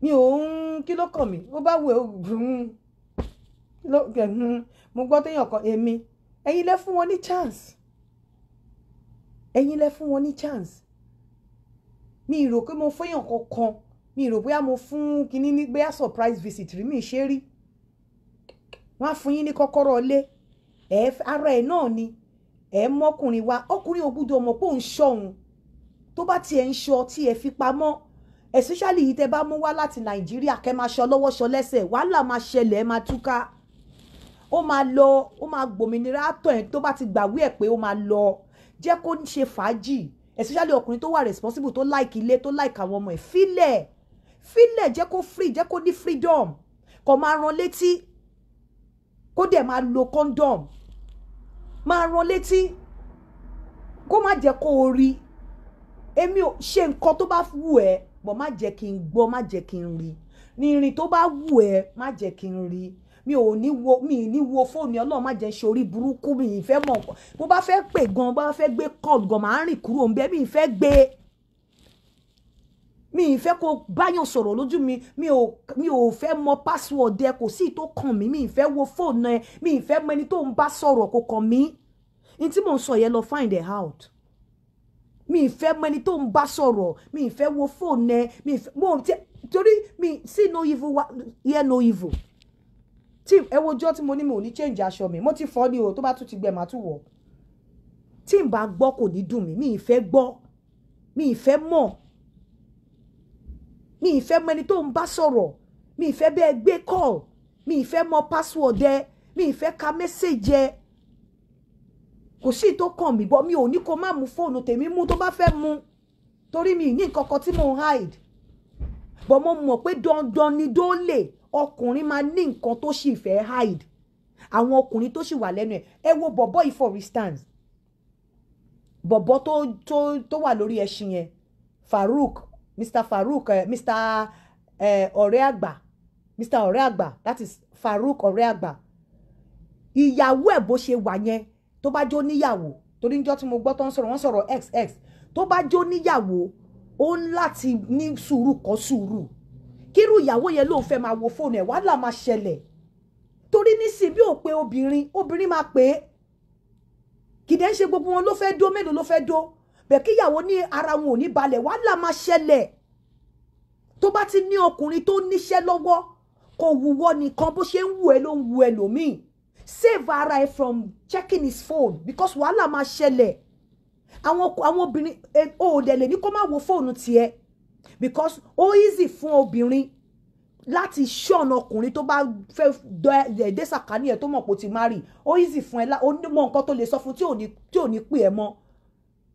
B: mi ò ń kí ló kàn mí ó bá wù mo gbọ́ téèyàn kan èmi ẹ̀yin lẹ fún wọn ní chance. Ẹ̀yin lẹ fún wọn ní chance. Mi rò pé mo fẹ́yàn kankan mi rò bóyá mo fún kinní ní bóyá surprise visit rí mi ṣe rí. Wọ́n á fún yín ní kọ́kọ́rọ́ ilé ara ẹ̀ náà ni mọ́kùnrin wa ọkùnrin ò gbúdọ̀ mọ̀ pé òun ṣọ̀hún tó bá tiẹ̀ ń ṣọ tí ẹ fi pamọ́ especially yìí tẹ́ bá mú wá láti Nàìjíríà kẹ́ máa ṣọ lọ́wọ́ ṣọ lẹ́sẹ̀ wàhálà máa ṣẹlẹ̀ máa túká. Ó máa lọ ó máa gbòmìnira àtọ̀ ẹ̀ tó bá ti gbàwé ẹ̀ pé ó máa lọ jẹ́ kó ṣe fàájì especially ọkùnrin tó wà responsible tó like ilé tó like àwọn ọmọ ẹ̀ fílẹ̀ jẹ́ kó free jẹ́ kó ní freedom kó máa rán létí kó dẹ̀ máa lo condom máa rán létí kó má jẹ́ kó o rí èmi ò ṣe nǹkan tó bá wù ẹ́ bọ̀ má jẹ́ kí n gbọ́ má jẹ́ kí n rí ní ìrìn tó bá wù ẹ́ má jẹ́ kí n rí mi ní wo fóònù Ọlọ́run má jẹ́ ṣe orí burúkú mi ìfẹ́ mọ̀ nǹkan bó bá fẹ́ pè gan bó bá fẹ́ gbé call gan máa rìn kúrò ńbẹ̀ mi ìfẹ́ gbé mi ìfẹ́ kó báyàn sọ̀rọ̀ lójú mi ò fẹ́ mọ password ẹ kò sí tó kàn mí mi ìfẹ́ wo fóònù ẹ mi ìfẹ́ mọ ẹni tó ń bá sọ̀rọ̀ kó kàn mí ní tí mò ń sọ yẹn lọ find it out mi ìfẹ́ mọ ẹni tó ń bá sọ̀rọ̀ mi ìfẹ́ wo fóònù ẹ mi ìfẹ́ mo torí mi see no evil hear no evil tí ẹ wojọ́ tí mo ní mi ò ní change aṣọ mi mo ti fọ́ ni o tó bá tún ti gbẹ màá tún wọ̀ tí n bá gbọ́ kò ní dùn mí mi ìfẹ́ gbọ́ mi ìfẹ́ mọ̀ mi ìfẹ́ mọ ẹni tó ń bá sọ̀rọ̀ mi ìfẹ́ bẹ́ẹ̀ gbé call mi ìfẹ́ mọ password ẹ mi ìfẹ́ ka message ẹ kò sí tó kàn mí bọ́ mi ò ní kó má mú fóònù tèmi mú tó bá fẹ́ mú torí mi ní nǹkan kan tí mo hide bọ́ mo mọ̀ pé dandan ni dólè ọkùnrin máa ní nǹkan tó sì fẹ́ hide àwọn ọkùnrin tó sì wà lẹ́nu ẹ wo bọ̀bọ̀ yìí for instance bọ̀bọ̀ tó wà lórí ẹṣin yẹn Mr. Farouk Mr. ọ̀rẹ́ àgbà that is Farouk ọ̀rẹ́ àgbà ìyàwó ẹ̀ bó ṣe wà yẹn tó bá jó níyàwó torí níjọ́ tí mo gbọ́ tó ń sọ̀rọ̀ wọ́n sọ̀rọ̀ xx tó bá jó níyàwó ó ń láti ní sùúrù kọ́ sùúrù kírú ìyàwó yẹn ló ń fẹ́ máa wo fóònù ẹ̀ wàhálà máa ṣẹlẹ̀ torí nísìn bí ò pé obìnrin máa pè é kìdẹ́ ń ṣe gbogbo wọn ló fẹ́ dó mélòó ló fẹ́ dó bẹ́ẹ̀ kí ìyàwó ní ara wọn ò ní balẹ̀ wàhálà máa ṣẹlẹ̀ tó bá ti ní ọkùnrin tó níṣẹ́ lọ́wọ́ kò wúwọ́ nìkan bó ṣe ń wù ẹ́ ló ń wù ẹlòmíì save ara ẹ from checking his phone because wàhálà máa ṣẹlẹ̀ àwọn obìnrin ò dẹ̀ lè ní kó má wo fóònù tiẹ̀ because ó easy fún obìnrin láti ṣọ́ọ̀nù ọkùnrin tó bá fẹ́ dé sàkání ẹ̀ tó mọ̀ pé ó ti marry ó easy fún ẹ ó mọ nǹkan tó lè sọ fún tí ò ní pè ẹ́ mọ́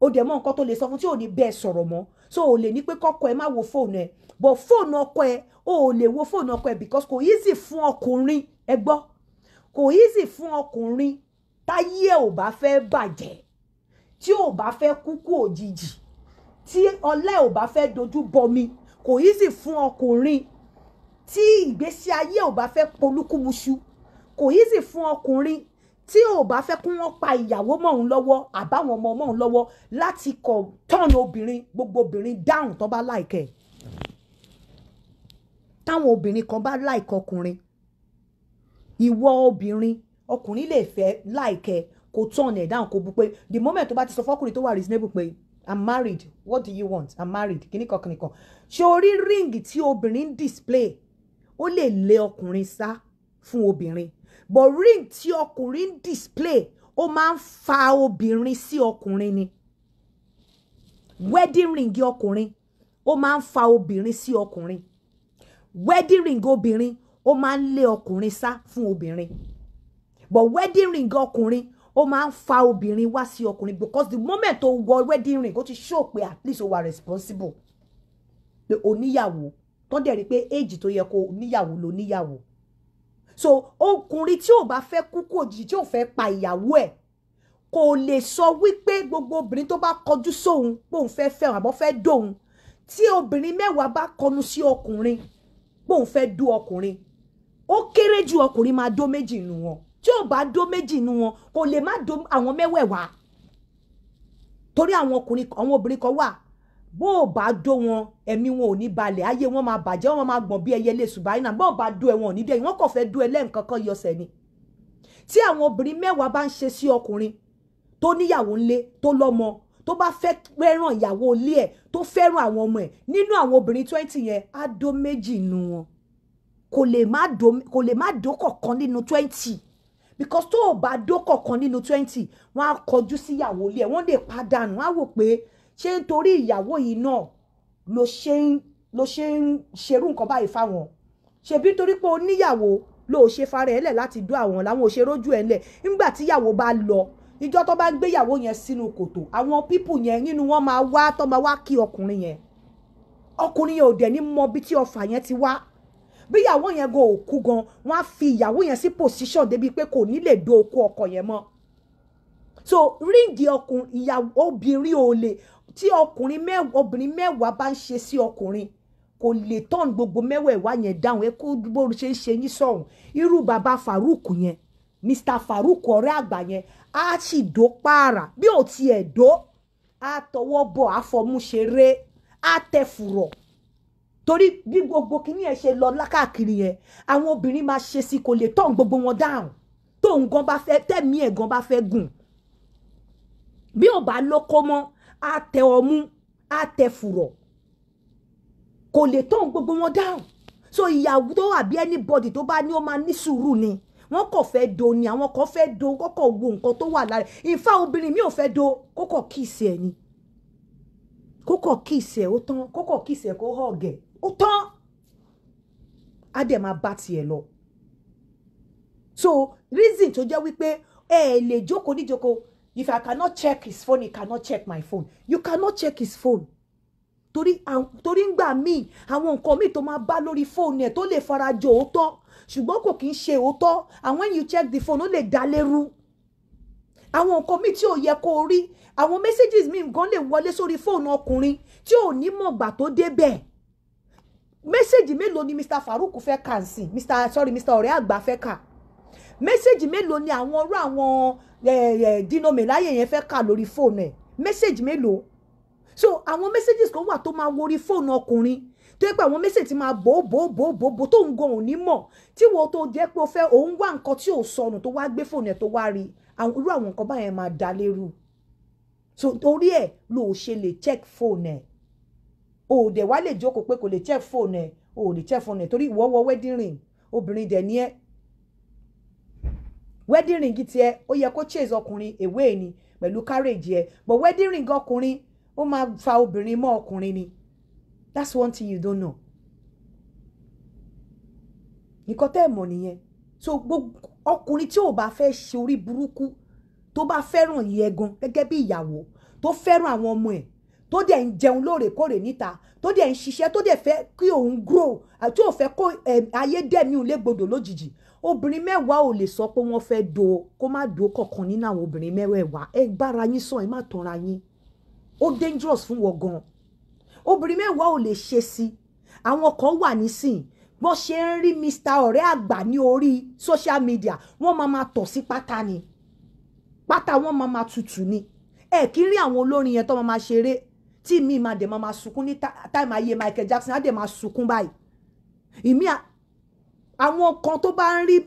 B: ó dẹ̀ mọ nǹkan tó lè sọ fún tí ò ní bẹ́ẹ̀ sọ̀rọ̀ mọ́ so ò lè ní pé kọ́kọ́ ẹ má wo fóònù ẹ but fóònù ọkọ ẹ ò lè wo fóònù ọkọ ẹ because kò easy fún ọkùnrin ẹ gbọ́ kò easy fún ọkùnrin táyé ò bá fẹ́ bàjẹ́ tí ò bá fẹ́ kúkú òjijì tí ọlá ò bá fẹ́ dojú bọmi kò easy fún ọkùnrin tí ìgbésí ayé ò bá fẹ́ polúkúmuṣu kò easy fún ọkùnrin tí ò bá fẹ́ kí wọ́n pa ìyàwó mọ́ òun lọ́wọ́ àbáwọn ọmọ òun lọ́wọ́ láti kọ̀ tọ́nù obìnrin gbogbo obìnrin dáhùn tó bá láìkẹ́ táwọn obìnrin kan bá láìkẹ́ ọkùnrin ìwọ obìnrin ọkùnrin lè fẹ́ láìkẹ́ kò turn ẹ̀ down kò bu pé the moment tó bá ti sọ fọ́kùnrin tó wà reasonable pé I'm married what do you want I'm married kìnnìkan ṣe orí ring tí obìnrin display ó lè lé ọkùnrin sá fún obìnrin but ring tí ọkùnrin display ó máa ń fa obìnrin sí ọkùnrin ni wedding ring ọkùnrin ó máa ń fa obìnrin sí ọkùnrin wedding ring obìnrin ó máa ń lé ọkùnrin sá fún obìnrin but wedding ring ọkùnrin ó máa ń fa obìnrin wá sí ọkùnrin because the moment tó wọ wedding ring ó ti show pé at least ó wà responsible pé oníyàwó tó dẹ̀ rí pé age tó yẹ kó níyàwó ló níyàwó so ọkùnrin tí ò bá fẹ́ kú kú òjijì tí ò fẹ́ pa ìyàwó ẹ̀ kò lè sọ wípé gbogbo obìnrin tó bá kọjú sóhun pé òun fẹ́ fẹ́ àbọ̀ fẹ́ dóhun tí obìnrin mẹ́wàá bá kọnu sí ọkùnrin pé òun fẹ́ dó ọkùnrin ó kéré ju ọkùnrin máa dó méjì nù wọn tí ò bá dó méjì nù wọn kò lè má dó àwọn mẹ́wẹ̀ẹ̀wá torí àwọn obìnrin kan wà bó o bá dó wọn ẹ̀mí wọn ò ní balẹ̀ ayé wọn máa bàjẹ́ wọn máa gbọ̀n bí ẹyẹ lè ṣùgbọ́n náà bó o bá dó ẹ wọn ò ní dé wọn kò fẹ́ dó ẹ lẹ́ǹkan kan yọsẹ̀ ni tí àwọn obìnrin mẹ́wàá bá ń ṣe sí ọkùnrin tó níyàwó ńlé tó lọ́mọ tó bá fẹ́ fẹ́ràn ìyàwó ilé ẹ̀ tó fẹ́ràn àwọn ọmọ ẹ̀ nínú àwọn obìnrin 20 yẹn á dó méjì nù wọn kò lè má dó kọ̀ọ̀kan nínú 20 because tó o bá dó kọ̀ọ̀kan nínú 20 wọ́n á kọjú sí ìyàwó ilé ẹ̀ wọ́n lè pàdánù wọ́n á wò pé ṣé nítorí ìyàwó yìí náà ló ṣe ń ṣerú nǹkan báyìí fáwọn ṣebí nítorí pé oníyàwó ló ṣe fara ẹ̀ lẹ̀ láti dó àwọn làwọn ò ṣe rójú ẹ̀ lẹ̀ nígbà tí ìyàwó bá lọ ìjọ tó bá gbé ìyàwó yẹn sínú kòtò àwọn pípù yẹn nínú wọn máa wá tó máa wá kí ọkùnrin yẹn ò dẹ̀ ní mọ bí tí ọfà yẹn ti wá bí ìyàwó yẹn gan òkú gan wọn á fi ìyàwó yẹn sí position débi pé kò ní lè do okó ọkọ yẹn mọ́ so ríǹgì ọkùnrin ìyàwó obìnrin ò lè tí obìnrin mẹ́wàá bá ń ṣe sí ọkùnrin kò lè tọ́n gbogbo mẹ́wẹ̀ẹ̀wá yẹn dáhùn ẹ kó bó ṣe ń ṣe yín sọ̀hún irú bàbá Farouk yẹn Mr. Farouk ọ̀rẹ́ àgbà yẹn á sì dó pààrà bí ò tiẹ̀ dó á tọwọ́ bọ̀ àfọmúṣeré á tẹ fùrọ̀ torí bí gbogbo kìíní ẹ̀ ṣe lọ lákàkiri yẹn àwọn obìnrin máa ṣe sí kò lè tọ́n gbogbo wọn dáhùn tóun gan bá fẹ́ tẹ̀mí ẹ̀ gan bá fẹ́ gùn bí ò bá lóko mọ́ á tẹ ọmú á tẹ fùrọ̀ kò lè tọ́n gbogbo wọn dáhùn so ìyàwó tó wà bí anybody tó bá ní ó máa ní sùúrù ni wọ́n kò fẹ́ do ni àwọn kan fẹ́ do kọ́kọ́ wo nǹkan tó wà lára ìfá obìnrin mi ò fẹ́ do kókò kíìsì ẹ̀ ni kókò kíìsì ẹ̀ ó tán kókò kíìsì ẹ̀ kó họ̀gẹ̀ ó tán á dẹ̀ máa bá tiẹ̀ lọ so reason tó jẹ́ wípé ẹ lè jókòó níjókòó if I cannot check his phone he cannot check my phone you cannot check his phone torí ngbà míì àwọn nǹkan míì tó máa bá lórí fóònù ẹ̀ tó lè farajọ òótọ́ ṣùgbọ́n kò kí ń ṣe òótọ́ and when you check the phone ó lè dá lérú àwọn nǹkan míì tí ò yẹ kó rí àwọn messages míì gan lè wọlé sórí fóònù ọkùnrin tí ò ní mọ̀gbà tó débẹ̀ message mélòó ni Mr. Farouk fẹ́ kà sí Mr. ọ̀rẹ́ àgbà fẹ́ kà message mélòó ni àwọn ọ̀rọ̀ àwọn dinomeláyè yẹn fẹ́ kà lórí fóònù ẹ̀ message mélòó so àwọn messages kan wà tó máa wọrí fóònù ọkùnrin tó yẹ pé àwọn message ti máa bò tó ń gan òní mọ̀ tí wọ́n tó jẹ́ pé o fẹ́ òun wá nǹkan tí ò sọnù tó wá gbé fóònù ẹ̀ tó wá rí irú àwọn nǹkan báyẹn máa dá lérú so torí ẹ̀ ló ṣe lè check fóònù ẹ̀ o dẹ̀ wá lè jókòó pé kò lè check fóònù ẹ̀ o lè check fóònù ẹ̀ torí ìwọ wọ wedding ring obìnrin dẹ̀ ní ẹ́ wedding ring tiẹ̀ ó yẹ kó chase ọkùnrin away ni pẹ̀lú carriage ẹ̀ but wedding ring ọkùnrin ó máa fa obìnrin mọ́ ọkùnrin ni that's one thing you don't know nǹkan tẹ́ ẹ̀ mọ̀ nìyẹn so gbogbo ọkùnrin tí ò bá fẹ́ ṣe orí burúkú tó bá fẹ́ràn yẹ gan gẹ́gẹ́ bí ìyàwó tó fẹ́ràn àwọn ọmọ ẹ̀ tó dẹ̀ ń jẹun lóòrèkóòrè níta tó dẹ̀ ń ṣiṣẹ́ tó dẹ̀ fẹ́ kí òun grow àti ò fẹ́ kó ayédèmí òun légbodò lójijì obìnrin mẹ́wàá ò lè sọ pé wọ́n fẹ́ do kó má do kọ̀ọ̀kan nínú àwọn obìnrin mẹ́wàá ẹ gbára yín sàn ẹ má tanra yín ó dangerous fún wọn gan obìnrin mẹ́wàá ò lè ṣe sí àwọn kan wà nísìn bó ṣe ń rí Mr. ọ̀rẹ́ àgbà ní orí social media wọ́n máa tọ̀ sí pátá ni pátá wọ́n máa tutù ni ẹ kí n rí àwọn olórin yẹn tó máa ṣeré tí mi máa dẹ̀ máa sunkún ní táìmù ayé Michael Jackson á dẹ̀ máa sunkún báyìí ìmí àwọn kan tó bá ń rí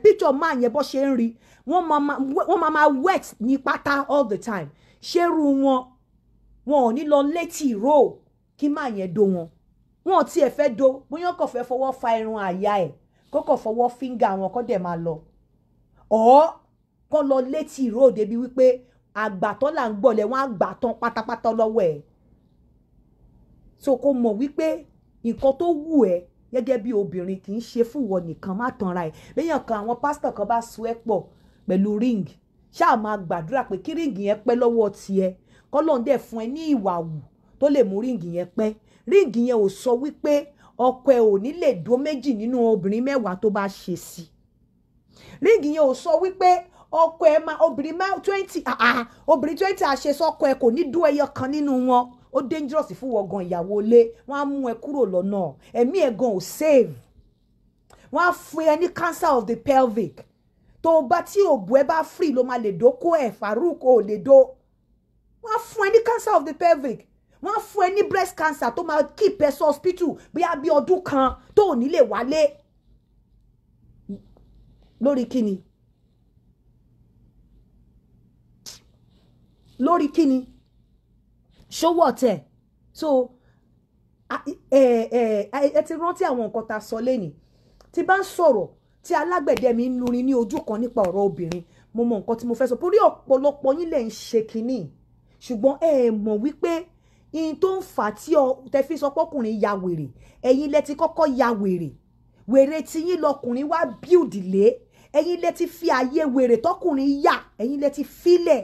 B: picture máa yẹn bó ṣe ń rí wọ́n máa wet ní pátá all the time ṣerú wọn ò ní lọ létí ìró kí máa yẹn do wọn ò tiẹ̀ fẹ́ do bóyá kò fẹ́ fọwọ́ fa irun àyà ẹ̀ kó kò fọwọ́ fíńgà wọn kó dẹ̀ máa lọ ọ̀ kó lọ létí ìró débi wípé àgbàtọ́ là ń gbọ́lẹ̀ wọ́n á gbà tán pátápátá lọ́wọ́ ẹ̀ so kó mọ̀ wípé nǹkan tó wù ẹ́ gẹ́gẹ́ bí obìnrin kì í ṣe fún ìwọ nìkan má tanra ẹ̀ lẹ́yìn kan àwọn pásítọ̀ kan bá so ẹ́ pọ̀ pẹ̀lú ring ṣáà máa gbàdúrà pé kí ring yẹn pẹ́ lọ́wọ́ tiẹ̀ kọ́lọ́n dẹ̀ fún ẹ ní ìwà wù tó lè mú ring yẹn pẹ́ ring yẹn ò sọ wípé ọkọ ẹ ò ní lè dó méjì nínú obìnrin mẹ́wàá tó bá ṣe sí ring yẹn ò sọ wípé ọkọ ẹ máa obìnrin 20 obìnrin 20 àṣẹ sọkọ ẹ kò ní dó ẹyọ kan nínú wọn ó dangerous fún wọn gan ìyàwó ilé wọn á mú ẹ kúrò lọ́nà ẹ̀mí ẹ̀ gan ò save wọn á fún ẹ ní cancer of the pelvic tó bá tí òbú ẹ bá free ló máa lè dókó ẹ Farouk ò lè dó wọn á fún ẹ ní cancer of the pelvic wọn á fún ẹ ní breast cancer tó máa keep ẹ sí hospital bóyá bí ọdún kan tó ò ní lè wálé lórí kíni ṣówó ọ̀tẹ̀ so ẹ ti rántí àwọn nǹkan tá a sọ lẹ́nìí tí bá ń sọ̀rọ̀ tí alágbẹ̀dẹ mi ń lurin ní ojú kan nípa ọ̀rọ̀ obìnrin mo mọ nǹkan tí mo fẹ́ sọ torí ọ̀pọ̀lọpọ̀ yín lẹ̀ ń ṣe kínní ṣùgbọ́n ẹ mọ̀ wípé ihun tó ń fà tí tẹ fi sọ pọ́kùnrin ya wèrè ẹ̀yin lẹ ti kọ́kọ́ ya wèrè tí yín lọkùnrin wá build lé ẹ̀yin lẹ ti fi àyè wèrè tọkùnrin yà ẹ̀yin lẹ ti filẹ̀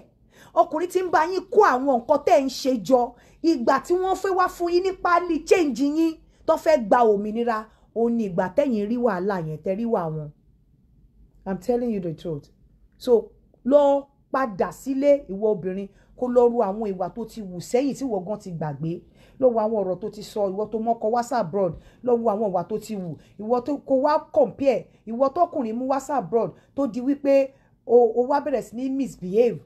B: ọkùnrin tí ń bá yín kó àwọn nǹkan tẹ́ ń ṣe jọ ìgbà tí wọ́n fẹ́ wá fún yín ní pálí change yín tó fẹ́ gba òmìnira òun ni ìgbà tẹ́yìn rí wàhálà yẹn tẹ́ rí wà wọn. I'm telling you the truth. So lọ padà sílé ìwọ obìnrin kó lọ ru àwọn ìwà tó ti wù sẹ́yìn tí ìwọ gan ti gbàgbé lọ wo àwọn ọ̀rọ̀ tó ti sọ ìwọ tó mọ́kọ wá abroad lọ wo àwọn ìwà tó ti wù ìwọ tó kó wá compare ìwọ tọkùnrin mú wá abroad tó di wípé o wá bẹ̀rẹ̀ sí ní misbehave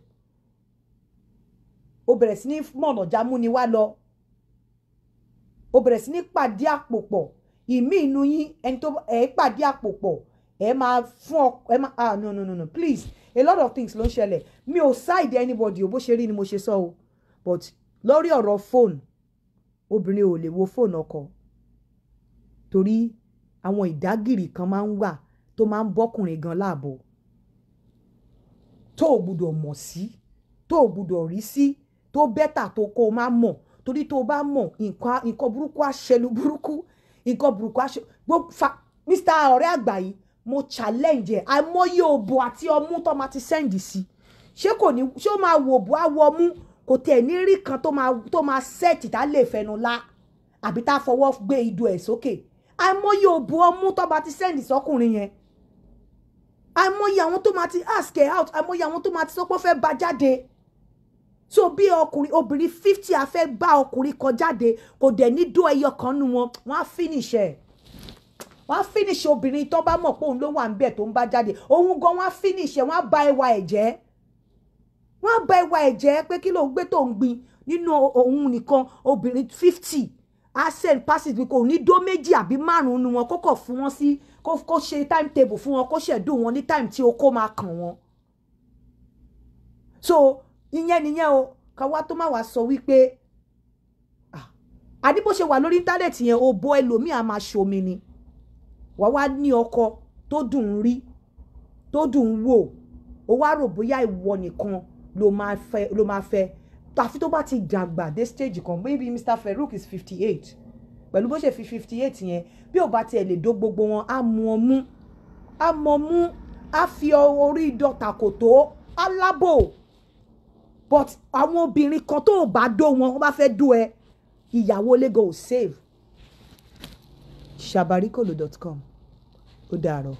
B: o bẹ̀rẹ̀ sí ní mọ̀nà jámú ni wá lọ o bẹ̀rẹ̀ sí ní pàdé àpò pọ̀ ìmí inú yín ẹni tó pàdé àpò pọ̀ ẹ máa fún ọ ẹ máa no please a lot of things ló ń ṣẹlẹ̀ mi ò side anybody o bó ṣe rí ni mo ṣe sọ o but lórí ọ̀rọ̀ phone obìnrin ò lè wo phone ọkọ torí àwọn ìdágìrì kan máa ń wà tó máa ń bọ́kùnrin gan láàbò tó o gbúdọ̀ mọ̀ sí tó o gbúdọ̀ rí sí tó bẹ́tà tó kó o máa mọ̀ torí tó o bá mọ̀ nǹkan burúkú àṣẹlú burúkú nǹkan burúkú àṣẹlú Mr. ọ̀rẹ́ àgbà yìí mo challenge ẹ̀ àìmọye òbò àti ọmú tó máa ti send sí ṣé ó máa wò bó àwọ ọmú kò tẹ̀ ní rí kan tó máa set tá lè fẹnu lá àbí tá fọwọ́ gbé ìdò ẹ̀ sókè àìmọye òbò ọmú tó máa ti send sọkùnrin yẹn àìmọye àwọn tó máa ti ask her out àìmọye àwọn tó máa ti sọ pé ó fẹ́ bá jáde so bí obìnrin 50 a fẹ́ bá ọkùnrin kan jáde kò dẹ̀ ní dó ẹyọ kan nu wọn wọ́n á finish ẹ̀ wọ́n á finish obìnrin tó bá mọ̀ pé òun ló wà ń bẹ̀ tó ń bá jáde òun gan wọ́n á finish ẹ̀ wọ́n á ba ẹwà ẹ̀ jẹ́ wọ́n á ba ẹwà ẹ̀ jẹ́ pé kí ló ń gbé tó ń gbin nínú òun nìkan obìnrin 50 á send passes bí kò ní dó méjì àbí márùn-ún nu wọn kó kọ̀ fún wọn sí kó ṣe timetable fún wọn kó ṣẹ̀dùn wọn ní time tí okó máa kàn wọn so ìyẹn nìyẹn o káwá tó má wá sọ wípé àdí bó ṣe wà lórí íńtánẹ́ẹ̀tì yẹn òbò ẹlòmíì á máa ṣomi ni wà wá ní ọkọ tó dùn ún rí tó dùn ún wò ó wá rò bóyá ìwọ nìkan ló máa fẹ́ àfi tó bá ti dàgbà dé stage kan maybe Mr. Farouk is 58 pẹ̀lú bó ṣe fi 58 yẹn bí ò bá tiẹ̀ lè dó gbogbo wọn á mú ọmú á fi orí dọ̀tà kò tó alábò but àwọn obìnrin kan tó bá dó wọn bá fẹ́ dó ẹ ìyàwó lego save shabarikolo.com ó dàárọ̀.